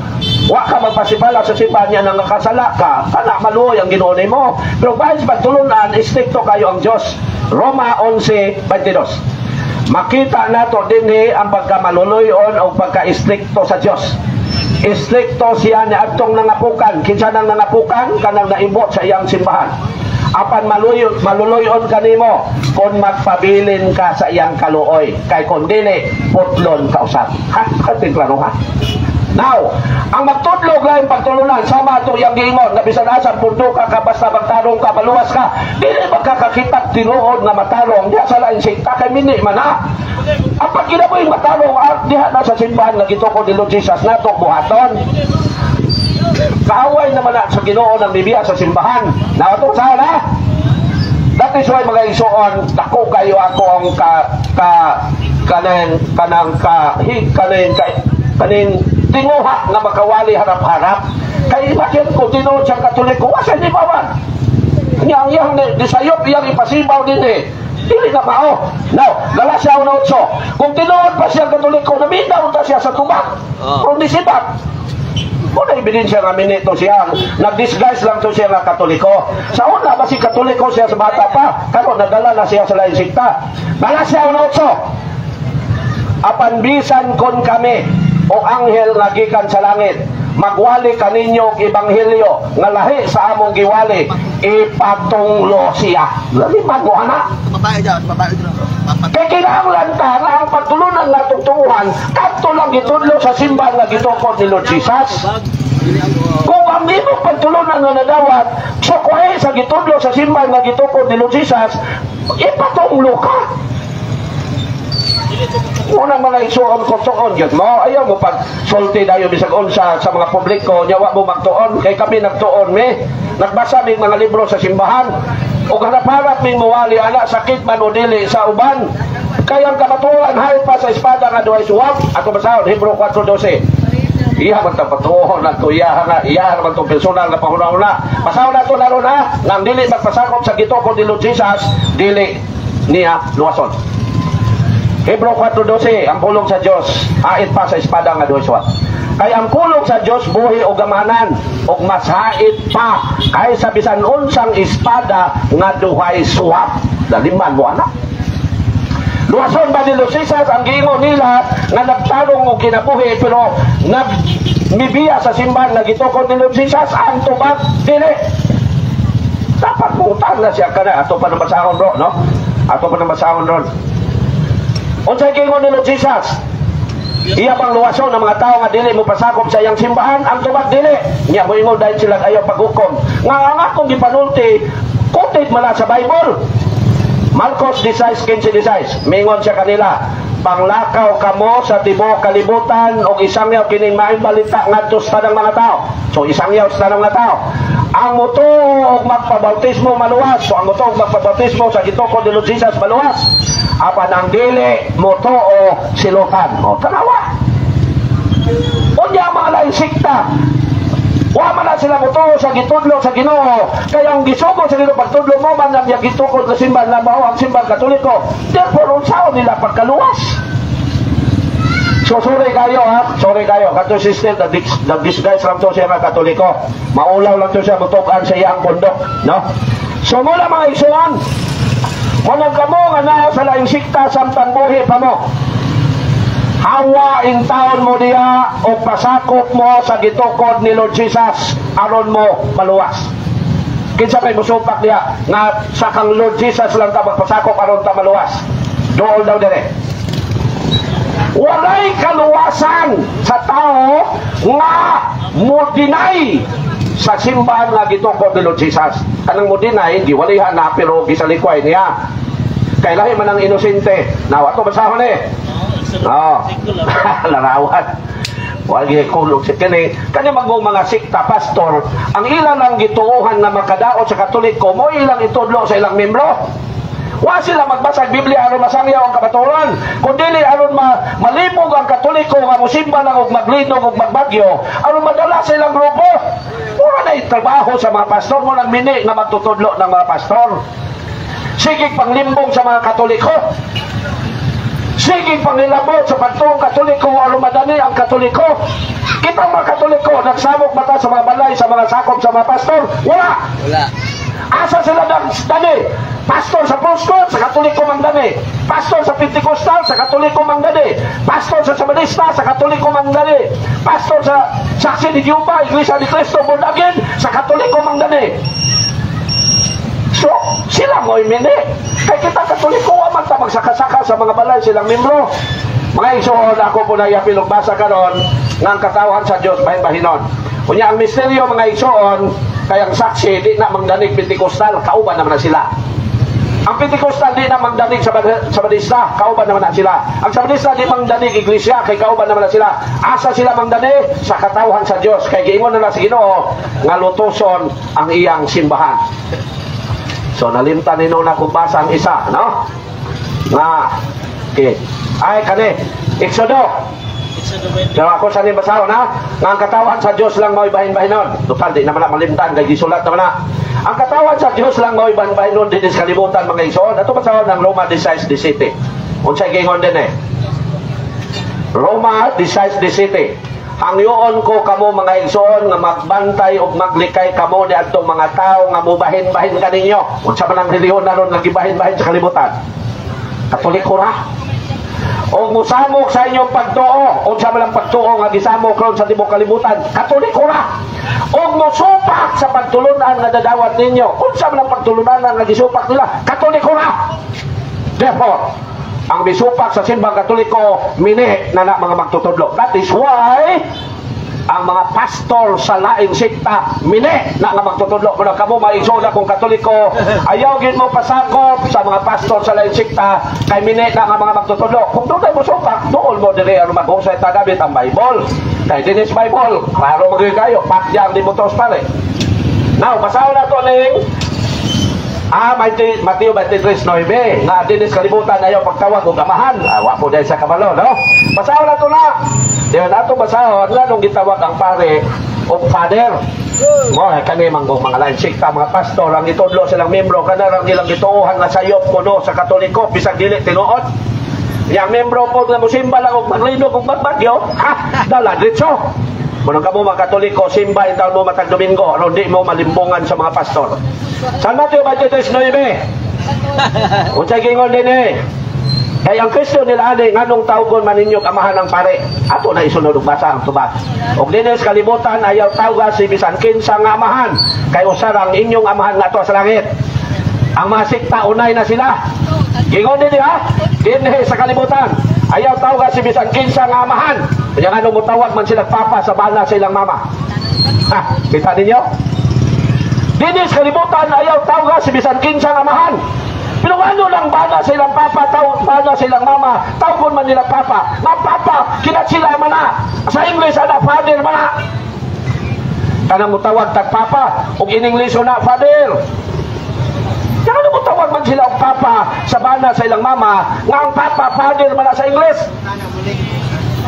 wa ka magpasipala sa simbahan niya nang nakasala ka, kana maluoy ang Ginoo nimo. Pero bahis pagtulunan, istrikto kayo ang Diyos. Roma 11:22. Makita nato dinhi ang pagkamaluluyon o pagka-istrikto sa Diyos. Istrikto siya ni adtong nangapukan. Kinsa nang nangapukan kanang naibot sa iyang simbahan. Apan maluluyon kanimo kung magpabilin ka sa iyang kaluoy. Kay kung dili, putlon ka usap. Ha? Kating klaro ha? Now, ang magtudlog lang pagtulunan, sama ito yung giingon, na bisan asan, pundo ka, basta magtarong ka, maluwas ka, dili magkakakitag tinuod na matarong, diha sa lain sikta, kay mini man ha. Ang pagkinaboy matarong, diha na sa simbahan, nagito ko ni Lord Jesus na ito, buhaton. Kaaway naman na sa Ginoo ng bibiya sa simbahan. Na ito sana. That is why mga igsoon, dako kayo ako ang kaning tinguha na makawali harap-harap. Kaya bakit ko tinuod siyang Katoliko? Wasa di ba man? Yang disayop, yang ipasibaw din eh. Dili na mao. Now, Galacia 1:8. Kung tinuod pa siyang Katoliko, naminaw ta siya sa tubak. Kung disibak. Muna ebidensya nga minito siya. Nag-disguise lang to siya nga Katoliko. Sa una ba si Katoliko siya sa bata pa? Karon nadala na siya sa lain sikta. Galacia 1:8. Apan bisan kon kami o anghel nga gikan sa langit, magwali kaninyo og ebanghelyo nga lahi sa among giwali, ipatunglo siya. Labi magwana. Kaya kinahanglan ta nga ang pagtulunan nga tutuhan, kadto lang gitudlo sa simbahan nga gitukod ni Lord Jesus. Kung ang imong pagtulunan nga nadawat, sukwahe sa gitudlo sa simbahan nga gitukod ni Lord Jesus, ipatunglo ka. Unang mga isuon ko tuon yun mo, ayaw mo pag sulti dayo bisag unsa sa mga publiko, nyawa mo magtuon, kay kami nagtuon me, nagbasa mig mga libro sa simbahan, o hanap-hanap may muwali, anak sakit man o dili sa uban, kaya ang kamatuan hayop pa sa espada nga duhay suwag, ako basahon, Hebrew 4:12. Iya man ta patuhon na to, iya man to personal na pahuna-una. Basahon na to naron ha, nang dili magpasakop sa gitukod ni Lord Jesus, dili niya luwason. Hebrew 4:12, ang pulong sa Diyos, ait pa sa espada nga duhay suwag. Kay ang kulog sa Dios buhi o gamanan ug mas hait pa kaysa bisan unsang espada nga duhay suwak. Daliman mo anak. Luwason ba ni Lucesas ang giingon nila nga nagtarong og kinabuhi pero nagmibiya sa simbahan nga gitukod ni Lucesas ang tubag dili. Dapat mutang na siya kana ato pa nabasahon ro, no? Ato pa nabasahon ron. Unsay giingon ni Lucesas? Iya pang luwason ng mga tao nga dili mo pasakop sa iyang simbahan ang tubag dili. Nya moingon dahil sila ayaw paghukom. Nga ang akong gipanulti kutit man sa Bible. Marcos 16:15 mingon siya kanila, panglakaw kamo sa tibuok kalibutan o isangyaw kining maayong balita ngadto sa tanang mga tao. So isangyaw sa tanang mga tao. Ang moto og magpabautismo maluwas. So ang moto og magpabautismo sa gitukod ni Lucesas maluwas. Apan ang dili moto o silutan. O tanawa. Unya mga lain sikta. Wa man na sila moto sa gitudlo sa Ginoo. Kaya ang gisugo sa Ginoo pagtudlo mo man ang gitukod sa simbahan na mao ang simbahan Katoliko. Therefore unsaon nila pagkaluwas. So sorry kayo ha. Sorry kayo. Kato sister nag-disguise lang to siya mga Katoliko. Maulaw lang to siya mutukan sa iyang bundok, no? So mula mga isuan, munang kamo nga naa sa laing sikta samtang buhi pa mo. Hawaing taon mo diya o pasakop mo sa gitukod ni Lord Jesus aron mo maluwas. Kinsa may musupak diya nga sa kang Lord Jesus lang ta magpasakop aron ta maluwas. Dool daw dire. Walay kaluwasan sa tao nga mo deny sa simbahan nga gitukod ni Lord Jesus. Kanang mo deny giwalihan na pero gisalikway niya. Kay lahi man ang inosente. Nawa to basahon larawan. Wagi kulog si kani magmong mga sikta pastor ang ilang ang gituohan na makadaot sa Katoliko mo ilang itudlo sa ilang membro. Wa sila magbasag Biblia aron masangyaw ang kabaturan kundi aron malibog ang Katoliko nga mosimba lang og maglinog og magbagyo aron madala sa ilang grupo. Wala na trabaho sa mga pastor mo nang mini nga magtutudlo ng mga pastor. Sige panglimbong sa mga Katoliko. Sige panglilabot sa pagtuong Katoliko aron madani ang Katoliko. Kita mga Katoliko nagsabok mata sa mga balay sa mga sakop sa mga pastor. Wala. Asa sila dani? Pastor sa Proscott sa Katoliko mangdani. Pastor sa Pentecostal sa Katoliko mangdani. Pastor sa Sabadista sa Katoliko mangdani. Pastor sa Saksi ni Jehovah Iglesia ni Cristo Bundagin sa Katoliko mangdani. So, sila mo imini. Kaya kita Katoliko, aman ta magsaka-saka sa mga balay silang membro. Mga igsoon, ako po na yapilog basa karon ng katawan sa Diyos bahin-bahinon. Kunya ang misteryo mga igsoon, kayang saksi, di na magdanig Pentecostal, kauban naman na sila. Ang Pentecostal di na magdanig Sabadista, kauban naman na sila. Ang Sabadista di magdanig Iglesia, kay kauban naman na sila. Asa sila magdanig? Sa katawan sa Diyos. Kaya giingon na si Ginoo nga lutuson ang iyang simbahan. So nalimtan nino na kung basa ang isa, no? Nga, okay. Ay, kani, Exodo. Pero ako sa basahon na, nga ang katawan sa Diyos lang mo'y bahin-bahinon. Total, di naman na malimtan, kaya gisulat naman na. Ang katawan sa Diyos lang mo'y bahin-bahinon, di sa kalibutan mga igsoon. Ito basahon ng Roma 16:17. Unsay gingon din Roma 16:17. Hangyoon ko kamo mga igsoon nga magbantay ug maglikay kamo ni adtong mga tao nga mubahin-bahin kaninyo. Unsa man ang relihiyon naron nga gibahin-bahin sa kalibutan? Katoliko ra. O musamok sa inyong pagtuo. Unsa man ang pagtuo nga gisamok ron sa tibuok kalibutan? Katoliko ra. O musupak sa pagtulunan nga dadawat ninyo. Unsa man ang pagtulunan nga gisupak nila? Katoliko ra. Therefore, ang misupak sa simbang Katoliko mini na mga magtutudlo. That is why ang mga pastor sa laing sikta mini na nga magtutudlo. Kung kamo maigsoon akong Katoliko, ayaw gid mo pasakop sa mga pastor sa laing sikta kay mini na nga mga magtutudlo. Kung doon mo supak, doon mo diri ang maghusay ta gamit ang Bible. Kay dinis Bible, klaro magiging kayo, patyang di mo tos pare. Now, basahin na to ning Mateo 23:9 nga dinis kalibutan ayaw pagtawag og amahan. Wapo dahil sa kabalo, no? Basahon na to na. Diyan nato basahon nga nung gitawag ang pare o father. Mo kani mga lain sikta mga pastor ang itudlo silang membro kana lang ilang gituohan nga sayop kuno sa Katoliko bisag dili tinuod. Yang membro po nga musimba lang og maglino kung magbagyo, ha, dala diretso. Kung ka mo mga Katoliko, simba in taon mo matag Domingo, ano di mo malimbungan sa mga pastor. San Mateo 23:9. Unsay gingon din kaya ang Kristo nila ani nganong tawgon man ninyo amahan ng pare. Ato na isunod og basa ang tubag. Og dinis kalibutan ayaw tawga si bisan kinsa nga amahan, kay usarang inyong amahan nga ato sa langit. Ang mga sikta unay na sila. Gingon din ha, dinhi sa kalibutan ayaw tawga si bisan kinsa nga amahan. Kaya nga nung mutawag man sila papa sa bana sa ilang mama. Ha, kita ninyo? Dinis kalibutan ayaw tawga si bisan kinsa nga amahan. Pero ano lang bana sa ilang papa, bana sa ilang mama, tawgon man nila papa. Nga papa, kinat sila mana. Sa English, ana, father mana. Kanang mutawag tag papa, o in English na father. Kaya mo tawag man sila og papa sa bana sa ilang mama, nga ang papa, father mana sa English.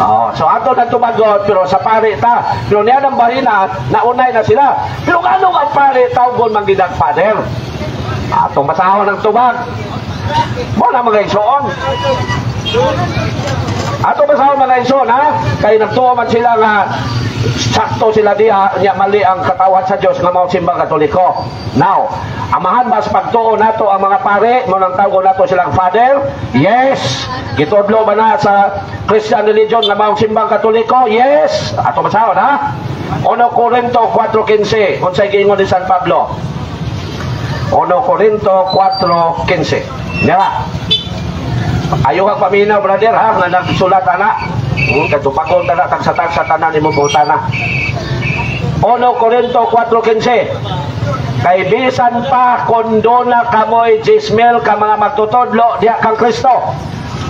Oh, so ato na tumagot, pero sa pare ta. Pero niya ng bahina, naunay na sila. Pero anong ang pare, tawgon man ginang father? Atong basahon ng tubag. Mo na mga igsoon. Atong basahon mga igsoon, ha? Kaya nagtuo man sila nga sakto sila diha, niya mali ang katawan sa Dios nga mao simbang Katoliko. Now, amahan ba sa pagtuo nato ang mga pare, mo nang tawgon nato silang father? Yes. Gitudlo ba na sa Christian religion nga mao simbang Katoliko? Yes. Atong basahon, ha? 1 Corinto 4:15. Unsay giingon ni San Pablo? 1 Corinto 4:15. Diba? Ayaw kang paminaw, brother, ha? Nga nagsulat, anak. Katupakol na tagsa tanan ni mo buta na. 1 Corinto 4:15. Kay bisan pa kondona kamoy jismel ka mga magtutudlo diha kang Kristo.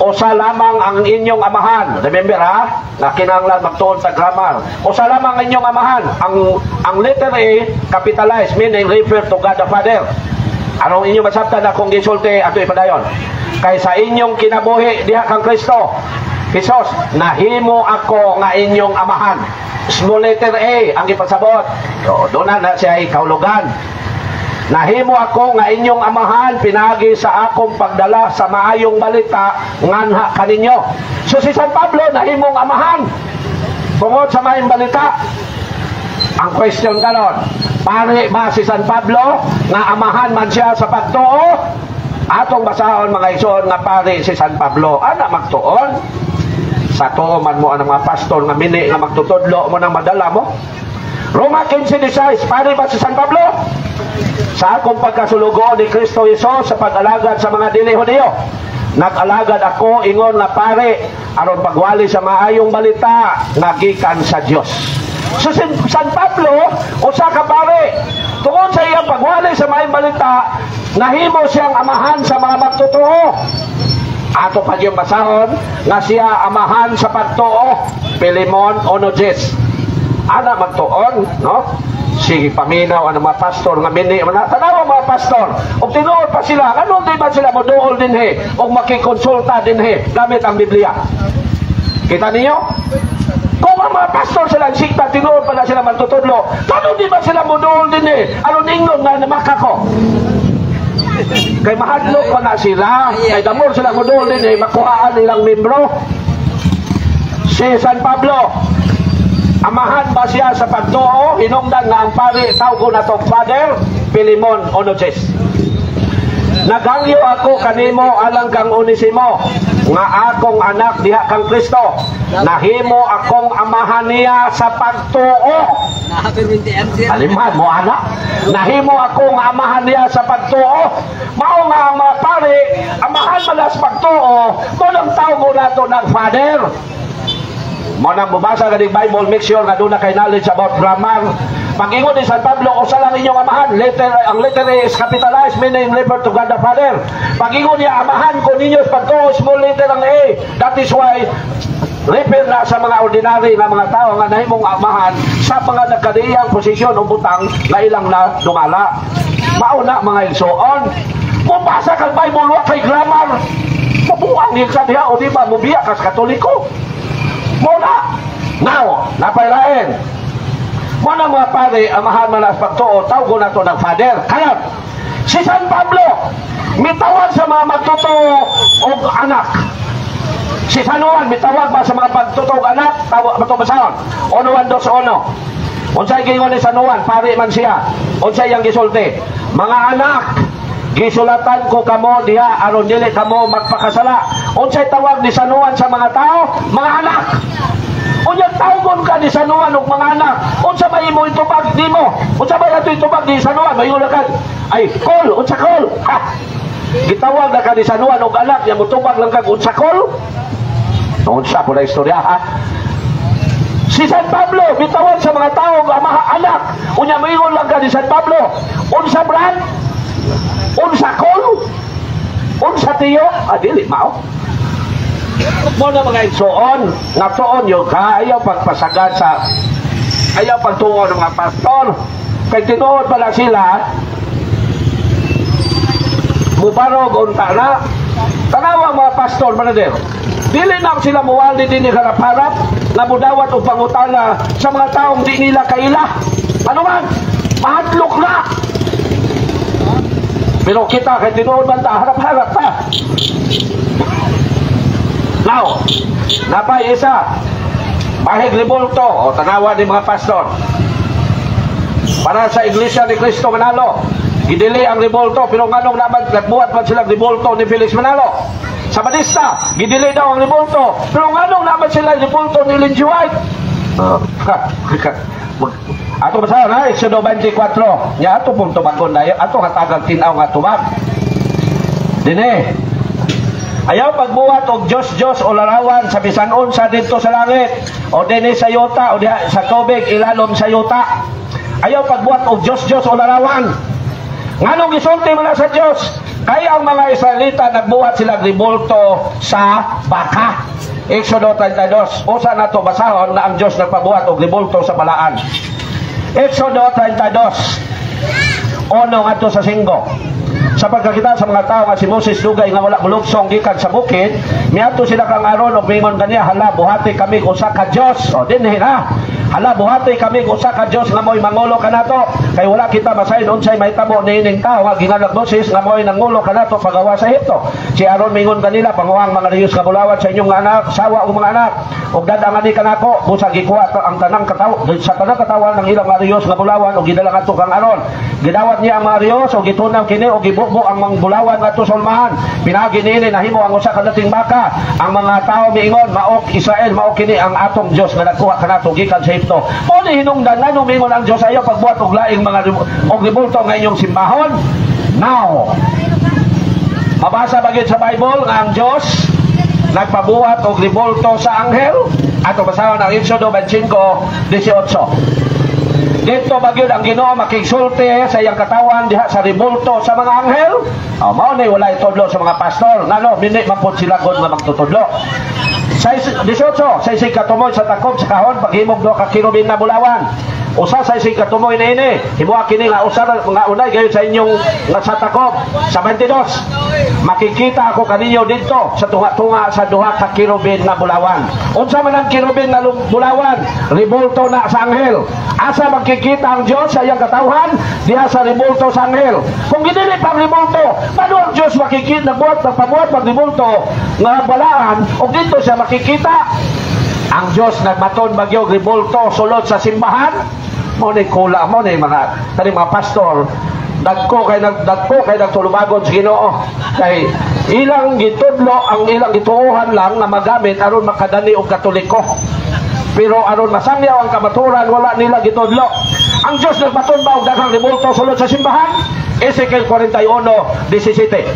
Usa lamang ang inyong amahan. Remember ha? Na kinahanglan magtuon sa grammar. Usa lamang ang inyong amahan. Ang letter A capitalized meaning refer to God the Father. Anong inyong masabtan na kung gisulti ato ipadayon? Kay sa inyong kinabuhi diha kang Kristo. Jesus, nahimo ako nga inyong amahan. Small letter A ang ipasabot. So, doon na siya ikaulugan. Nahimo ako nga inyong amahan, pinagi sa akong pagdala sa maayong balita nganha kaninyo. So si San Pablo nahimong amahan tungod sa maayong balita. Ang question karon, pare ba si San Pablo nga amahan man siya sa pagtuo? Atong basahon mga igsoon nga pare si San Pablo, ana magtuon? Sa tuo man mo ang mga pastor nga mini nga magtutudlo mo nang madala mo. Roma 15:16, pare ba si San Pablo? Sa akong pagkasulugo ni Kristo Jesus sa pag-alagad sa mga dili Hudiyo, nag-alagad ako ingon na pare aron pagwali sa maayong balita nga gikan sa Dios. So si San Pablo usa ka pare tungod sa iyang pagwali sa maayong balita, nahimo siyang amahan sa mga magtutuo. Ato pa yung basahon nga siya amahan sa pagtuo. Pilemon 1:10. Ana magtuon, no? Sige paminaw ang mga pastor nga mini tanaw mga pastor og tinuod pa sila ano di ba sila moduol dinhi og makikonsulta dinhi gamit ang Biblia. Kita niyo kung ang mga pastor sila sikta tinuod pa na sila magtutudlo ano di ba sila moduol dinhi ano ningon nga namakako kay mahadlok pa na sila kay damor sila moduol dinhi makuhaan nilang membro. Si San Pablo amahan ba siya sa pagtuo? Hinungdan nga ang pari tawgon natong Father. Pilemon 1:10. Nagangyo ako kanimo alang kang Onesimo nga akong anak diha kang Kristo. Nahimo akong amahan niya sa pagtuo. Aliman mo anak. Nahimo ako nga amahan niya sa pagtuo. Mao nga ang mga pari amahan man sa pagtuo. Mo nang tawgon nato ng Father. Mo nang bubasa ka ng Bible, make sure nga doon na kay knowledge about grammar. Pag-ingon ni San Pablo, usa lang inyong amahan. Ang letter A is capitalized, meaning refer to God the Father. Pag-ingon niya, amahan ko ninyo sa pagtuo, small letter ang A. That is why, refer na sa mga ordinary na mga tao nga nahimong amahan sa mga nagkadiyang posisyon o butang na ilang na dungala. Mauna mga igsoon. Mubasa kang Bible, wa kay grammar. Mabuang higsa diha, o di ba, mubiya kas Katoliko. Muna, now, napailain. Muna mga pare, amahan man as pagtuo, tawgo na to ng Father. Kaya, si San Pablo, mitawag sa mga magtutuo o anak. Si San Juan mitawag ba sa mga pagtutog anak? Tawag ba ito basahon? 1:2:1. Unsay gingon ni San Juan, pari man siya. Unsay yang gisulti? Mga anak, gisulatan ko kamo diha aron dili kamo magpakasala. Unsay tawag ni San Juan sa mga tao? Mga anak. Unyang tawgon ka ni San Juan og mga anak. Unsa ba imo itubag nimo? Unsa ba ato itubag ni San Juan? Mayon ka. Ay, call, unsa call? Ha. Gitawag na ka ni San Juan og anak, nya mutubag lang kag unsa call? Unsa po na istorya ha? Si San Pablo bitawag sa mga tao nga mga anak. Unya mayon lang ka ni San Pablo. Unsa brad? Unsa call? Unsa tiyo? Dili mao. Mo na mga igsoon, nga tuon yung ayaw pagpasagad sa ayaw pagtuon ng mga pastor. Kay tinuod pala sila mubarog unta na tanawa mga pastor manader. Dili na sila muwali din ni harap-harap na mudawat o pangutana sa mga taong di nila kaila. Ano man? Mahadlok na. Pero kita kay tinuod man ta harap-harap ta. Now, napay isa bahig libulto o tanawa ni mga pastor para sa Iglesia ni Cristo Manalo. Gidili ang libulto pero nganong naman nagbuhat man sila libulto ni Felix Manalo. Sa Batista, gidili daw ang libulto pero nganong naman sila libulto ni Lindsay White. Ato basahan na Exodo 24 nya ato pong tubagon dayo ato katagang tinaw nga tubag dine. Ayaw pagbuhat og Diyos o larawan sa bisan unsa dito sa langit o dinhi sa yuta o diha sa tubig ilalom sa yuta. Ayaw pagbuhat og Diyos o larawan. Nganong gisulti man sa Dios? Kay ang mga Israelita nagbuhat sila ribulto sa baka. Exodo 32. Usa nato basahon na ang Dios nagpabuhat og ribulto sa balaan. Exodo 32. Ono ngadto sa 5. Sa pagkakita sa mga tao nga si Moses dugay nga wala mulugsong gikan sa bukid, miadto sila kang Aron og mingon kaniya, hala buhati kami usa ka Dios. O dinhi na. Hala buhati kami usa ka Dios nga moy mangulo kanato. Kay wala kita basahin unsay mahitabo niining tao nga ginganag Moses nga moy nangulo kanato pagawa sa Ehipto. Si Aron mingon kanila, panguhang mga riyos nga bulawat sa inyong anak, sawa og mga anak. Og dadangan ni kanako busa gikuha ang tanang katawo sa tanang katawan ng ilang mga riyos nga bulawan og gidala ngadto kang Aron. Gidawat niya ang mga riyos og gitunaw kini og gibubo ang mga bulawan ngadto sa ulmahan. Pinagi niini nahimo ang usa ka dating baka. Ang mga tao miingon maok Israel mao kini ang atong Dios nga nagkuha kanato gikan sa Ehipto. Mo ni hinungdan nganong mingon ang Dios ayaw pagbuhat og laing mga og ribulto nga inyong simbahon. Now, mabasa bagid sa Bible nga ang Dios nagpabuhat og ribulto sa anghel. Ato basahon ang Exodo 25:18. Dito bagyod ang Ginoo makigsulti sa iyang katawan diha sa ribulto sa mga anghel. Mao ni wala itudlo sa mga pastor. Ngano minit man pud sila god nga magtutudlo. Sa 18, sa isig katumoy sa takob sa kahon paghimog do ka kirubin na bulawan. Usa sa isig katumoy na ini himuha kini nga usa nga unay gayud sa inyong nga sa takob sa 22. Makikita ako kaninyo dito sa tunga-tunga sa duha ka kirubin na bulawan. Unsa man ang kirubin na bulawan? Ribulto na sa anghel. Asa makikita ang Dios sa iyang katawhan? Diha sa ribulto sa anghel. Kung gidili pang ribulto, paano ang Dios makikita nagpabuhat pag ribulto nga balaan o dito siya makikita? Ang Dios nagmaton bagyo ribulto sulod sa simbahan. Mo ni kula mo ni mga tani mga pastor dagko kay nagtulubagon sa Ginoo kay ilang gitudlo ang ilang gituohan lang nga magamit aron makadani og Katoliko. Pero aron masangyaw ang kamaturan wala nila gitudlo. Ang Dios nagmaton ba og daghang ribulto sulod sa simbahan? Ezekiel 41:17.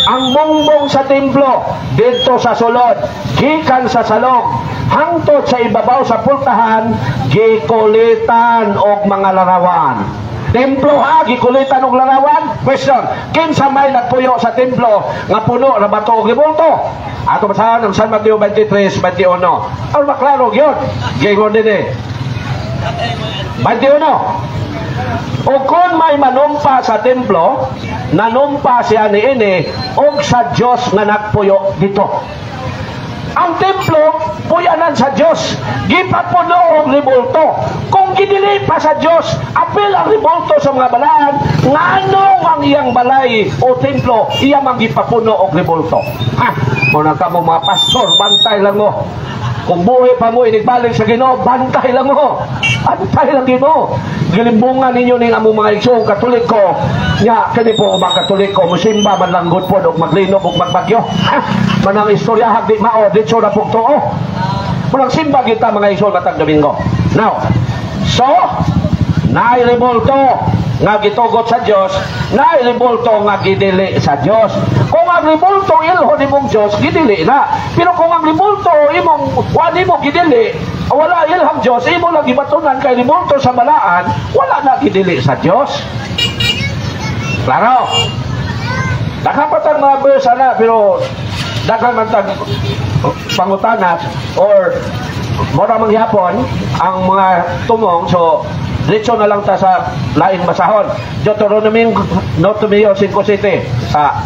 Ang bongbong sa templo dito sa sulod gikan sa salog hangtod sa ibabaw sa pultahan gikulitan og mga larawan. Templo ha gikulitan og larawan. Question, kinsa may nagpuyo sa templo nga puno ra bato og ribulto? Ato basahan ang San Mateo 23:21. Ang maklaro gyud gingon dinhi 21. O kung may manumpa sa templo, nanumpa siya niini og sa Dios nga nagpuyo dito. ang templo puyanan sa Dios, gipapuno og rebulto. Kung gidili pa sa Dios, apil ang rebulto sa mga balaan, nganong ang iyang balay o templo iya mang gipapuno og rebulto. Ha, muna ka mo mga pastor, bantay lang mo. Kung buhay pa mo inigbalik sa Ginoo, bantay lang mo. Bantay lang mo. Gilimbungan ninyo ning among mga igsoong Katoliko. Nya kani po mga Katoliko musimba man lang gud pod og maglinog og magbagyo. Manang istorya di mao ditso na pugtoo. Manang simba kita mga igsoon matag Domingo. Now, so naay rebulto nga gitugot sa Dios, naay rebulto nga gidili sa Dios. Kung ang rebulto ilho nimong Dios, gidili na. Pero kung ang rebulto imong wali mo gidili, wala ilham Dios, imo lang gibatunan kay rebulto sa balaan, wala na gidili sa Dios. Klaro? Nakapatang mga verse na, pero daghang man tag pangutanas or mura mangyapon ang mga tumong, so diretso na lang ta sa laing basahon. Deuteronomy 5:7 sa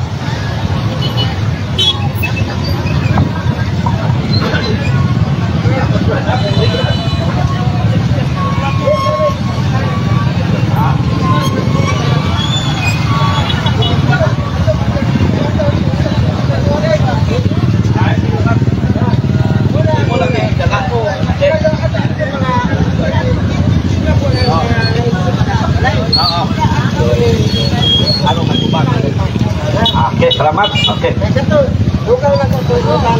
okay, salamat. Okay. Bukan lang sa tuloy na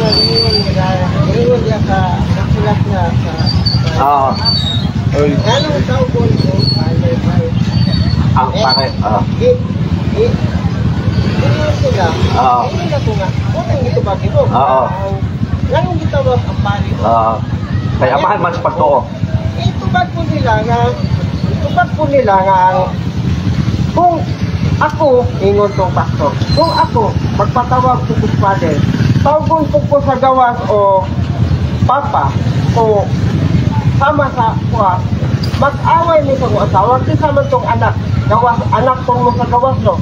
niyon dia sa sulat na sa anong tawag ko Ang pare. sila. Hindi na ko nga. Kung ito ba dito? Ganun gitawag ang pare. Kaya amahan man sa pagtuo. Itubag po nila nga kung ako, ingon tong pastor, kung ako magpatawag ko sa father, tawagon ko sa gawas o papa o sama sa kuha, mag-away ni sa asawa, kasama tong anak, gawas, anak tong mo sa gawas, no?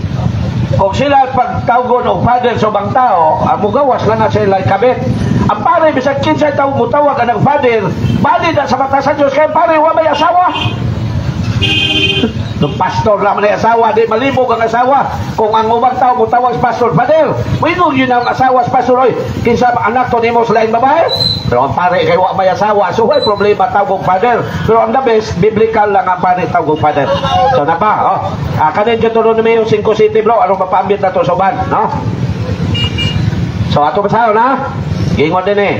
Kung sila pagtawagon o father sa bang tao, mugawas lang na sila kabit. Ang pare, bisag kinsay tao mo tawag ang father, bali na sa mata sa Diyos, kaya pare, wa may asawa. Nung pastor lang may asawa, di malibog ang asawa. Kung ang umang tao mo tawag sa pastor, father, minun yun ang asawa sa pastor, oy, kinsa anak to nimo sa laing babae. Pero ang pare, kaya wa may asawa, so may problema tawag father. Pero ang the best, biblical lang ang pare tawag father. So na ba, kanin Deuteronomy 5:7 bro, anong mapaambit na to sa uban, no? So ato basaho na, gingon din eh.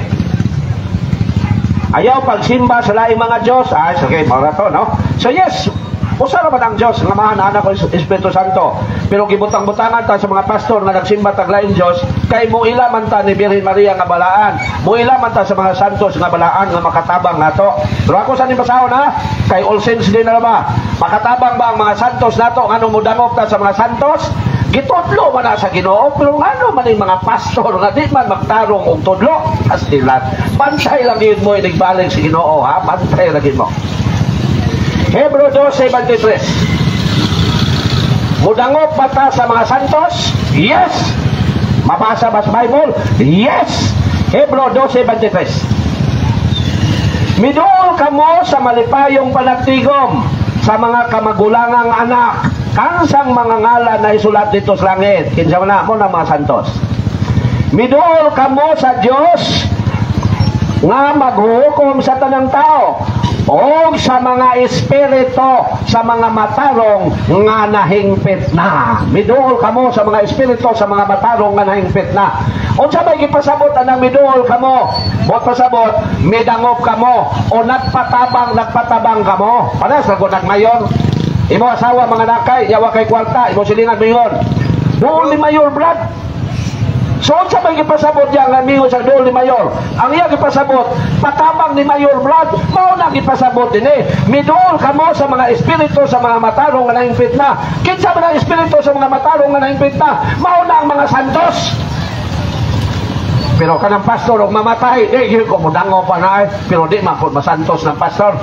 Ayaw pagsimba sa laing mga Diyos. Sige, mara to, no? So yes, usa naman ang Diyos nga mahana ko Espiritu Santo. Pero gibutang-butangan ta sa mga pastor nga nagsimba tag laing Diyos, kay mo ila man ta ni Birhen Maria nga balaan. Mo ila man ta sa mga santos nga balaan nga makatabang nato. Pero ako sa ni basahon ha, kay all saints din na ba? Makatabang ba ang mga santos nato nganong mudangop ta sa mga santos? Gitudlo man na sa Ginoo, pero ngano man yung mga pastor nga di man magtarong og tudlo as dilat. Bantay lang yun mo inigbalik sa Ginoo ha, bantay lang yun mo. Hebreo 12:23. Mudangop ba ta sa mga santos? Yes. Mabasa ba sa Bible? Yes. Hebreo 12:23. Miduol kamo sa malipayong panagtigom sa mga kamagulangang anak, kansang mga ngalan na isulat dito sa langit. Kinsa man mo na mga santos. Miduol kamo sa Dios nga maghukom sa tanang tao o sa mga espiritu sa mga matarong nga nahingpit na. Miduol kamo sa mga espiritu sa mga matarong nga nahingpit na. Unsa may gipasabot anang miduol kamo? Bot pasabot, midangop kamo o nagpatabang kamo. Panas lago nagmayon. Imo asawa mga nakay, yawa kay kwarta, imo silingan mingon. Duol ni Mayor Brad. So, sa may gipasabot diyan nga mingon sa duol ni Mayor. Ang iya gipasabot, patabang ni Mayor Brad, mao na gipasabot din eh. Miduol kamo sa mga espiritu sa mga matarong nga nahingpit na. Kinsa man ang espiritu sa mga matarong nga nahingpit na? Mao na ang mga santos. Pero kanang pastor og mamatay, yun ko mudango pa na pero di man pud masantos ng pastor.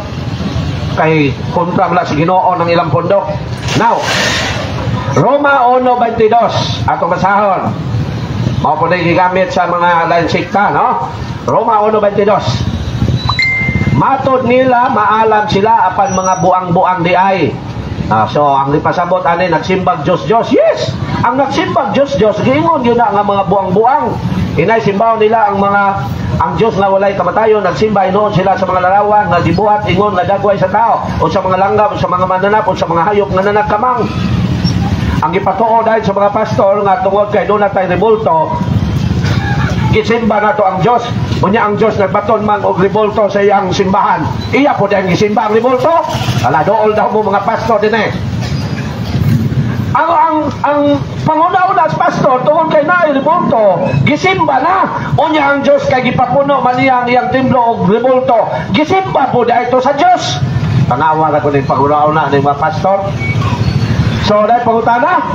Kay kontra wala si Ginoo ng ilang pundok. Now, Roma 1:22 atong basahon. Mao po na gigamit sa mga lain sikta, no? Roma 1:22. Matod nila maalam sila apan mga buang-buang di ay. So ang lipasabot ani nagsimbag Diyos. Yes. Ang nagsimbag Diyos giingon yun na nga mga buang-buang. Inay simbaw nila ang Diyos nga walay kamatayon, nagsimba inoon sila sa mga larawan nga gibuhat ingon nga dagway sa tao o sa mga langgam o sa mga mananap o sa mga hayop nga nanagkamang. Ang ipatuo dahil sa mga pastor nga tungod kay doon na tayo rebulto, gisimba na to ang Diyos. Unya ang Diyos nagbaton man og rebulto sa iyang simbahan. Iya po dahil gisimba ang rebulto. Ala dool daw mo mga pastor din eh. Ang pangunauna sa pastor tungod kay naay rebulto, gisimba na. Unya ang Diyos kay gipapuno man niya ang iyang templo og rebulto. Gisimba po dahil to sa Diyos. Tanawa na ko ni pangunauna ni mga pastor. So dahil pangutana.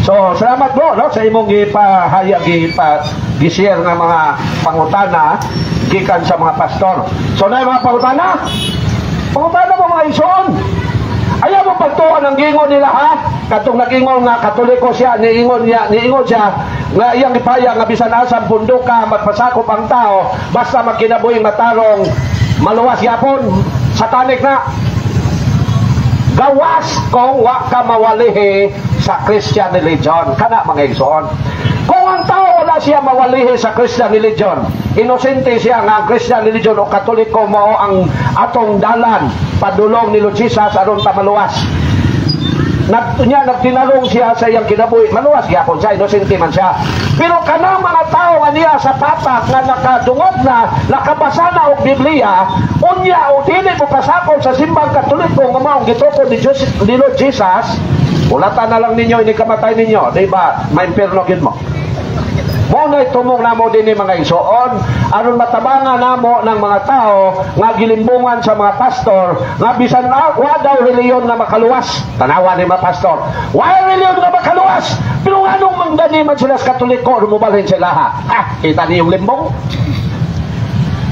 So salamat bro no sa imong gipahayag gi-share nga mga pangutana gikan sa mga pastor. So na mga pangutana mo mga igsoon. Ayaw mo pagtuon ang gingon nila ha. Katong nagingon nga Katoliko siya, niingon siya nga iyang ipaya nga bisan asa pundo ka magpasakop ang tao basta magkinabuhing matarong maluwas yapon satanik na. Gawas kung wa ka mawalihi sa Christian religion. Kana mga igsoon. Kung ang tao wala siya mawalihi sa Christian religion, inosente siya nga ang Christian religion o Katoliko mao ang atong dalan padulong ni Lord Jesus aron ta maluwas. Nagtinalong siya sa iyang kinabuhi, maluwas gyapon siya, inosente man siya. Pero kanang mga tao nga niya sa tatak nga nakadungog na, nakabasa na og Biblia, unya o dili mo pasakop sa simbang Katoliko nga maong gituko ni Lord Jesus, ulatan na lang ninyo, ini kamatay ninyo, di ba? Maimperno gid mo. Mo na itumong namo din mga igsoon aron matabangan namo ng mga tao nga gilimbungan sa mga pastor nga bisan wa daw reliyon nga makaluwas. Tanawa ni mga pastor, wa reliyon nga makaluwas. Pero anong manggani man sila sa Katoliko rumubalhin sila ha? Kita niyo yung limbong?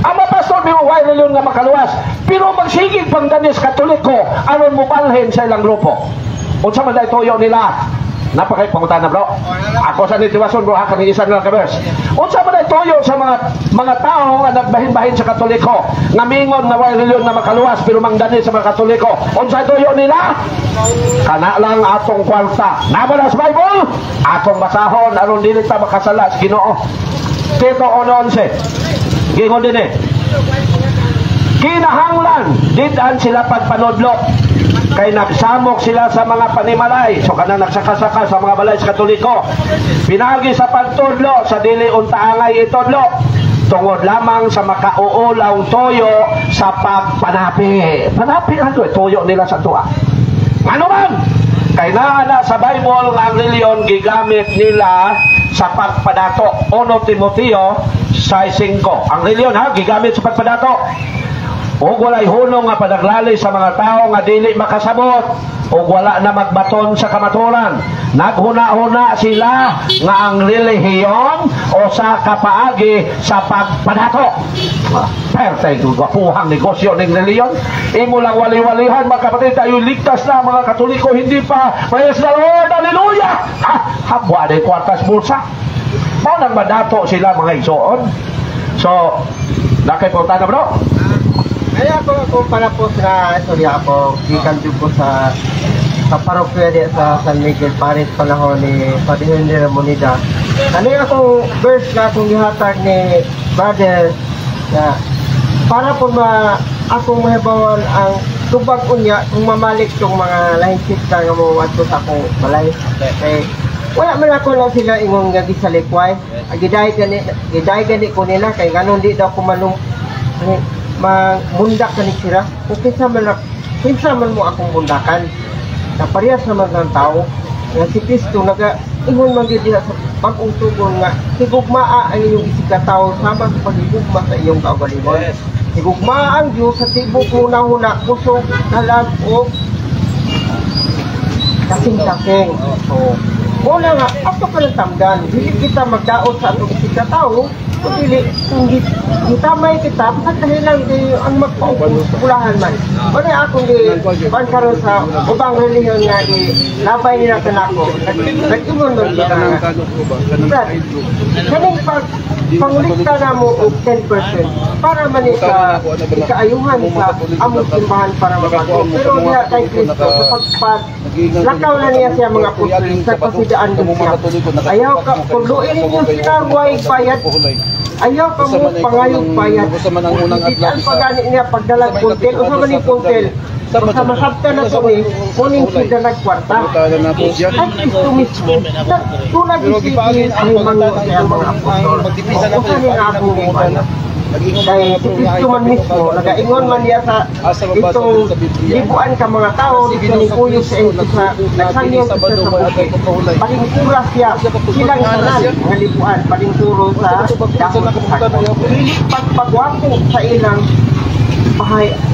Ang mga pastor may wa reliyon nga makaluwas. Pero magsigig panggani sa Katoliko aron mubalhin sa ilang grupo. Unsa man dai toyo nila? Napakay pangutana bro. Ako sa nitiwason bro, kami isa na kabers. Unsa man ay toyo sa mga tao nga nagbahin-bahin sa Katoliko, nga mingon na way reliyon na makaluwas pero manggani sa mga Katoliko. Unsa toyo nila? Kana lang atong kwarta. Nabala sa Bible? Atong basahon aron dili ta makasala sa Ginoo. Tito 11. Gingon din eh. Kinahanglan didan sila pagpanodlo. Kay nagsamok sila sa mga panimalay. So kanang nagsaka-saka sa mga balay sa Katoliko. Pinagi sa pagtudlo sa dili untaangay itudlo. Tungod lamang sa makauulaw toyo sa pagpanapi. Panapi ano toyo nila sa tuwa. Ano man? Kay naana sa Bible nga ang reliyon gigamit nila sa pagpadato. 1 Timoteo 6:5. Ang reliyon ha gigamit sa pagpadato. O walay hulong nga panaglali sa mga tao nga dili makasabot o wala na magbaton sa kamaturan. Naghuna-huna sila nga ang relihiyon o sa kapaagi sa pagpadato. Perfect, gapuhang negosyo ng reliyon. Imo lang wali-walihan mga kapatid, tayo ligtas na mga Katoliko, hindi pa. Praise the Lord, hallelujah! Habwa din kwartas bulsa. Mo nang madato sila mga igsoon. So, nakay punta na bro. Ay ako palapos na istorya ako gikan ko sa parokya di sa San Miguel Paris panahon ni Padre Henry Ramonida. Ano akong verse na akong gihatag ni brother na para po akong mahibawan ang tubag unya kung mamalik yung mga lahing sista nga mo adto sa akong balay. Kay wala man ako lang sila ingon nga gisalikway. Giday gani ko nila kay ganon di daw ko mundak ka ni sira. Kung kinsa man mo akong mundakan na parehas naman ng tao nga si Kristo ingon man gid sa pag-utugon nga higugmaa ang inyong isikataw sama sa paghigugma sa iyong kaugalingon. Higugmaa ang Diyos sa tibok muna-huna kusog halag o kasing-kasing. So, muna nga, ato ka ng tamdan, hindi kita magdaot sa atong isikataw Dili, kung gitamay kita, pasag kahilang di ang magpapulahan man. Wala akong di pankaroon sa ubang reliyon nga di labay nila kanako. Nag-ingon nun kita nga. Brad, kaning pangulikta na mo og 10% para man ikaayuhan sa among simbahan para mapag. Pero niya kay Kristo, sa pagpalakaw na niya siya mga puso, sa pasidaan din siya. Ayaw ka, kung luin ninyo sila, huwag bayad. Ayaw ka mo pangayong bayad. Hindi ang pagani niya pagdalag puntel. Usa man yung puntel. Sa masabta na ito kunin siya nagkwarta. At ito mismo, tulad yung sige ay mango sa mga apostol. Usa ni nga po kay Kristo man mismo, nagaingon man niya sa itong libuan ka mga tao, dito ni Kuyo sa nagsanyong isa sa bukid. Palingkura siya, silang kanal, nga libuan, palingkuro sa dahon sa sakot. Hindi pagpagwapo sa ilang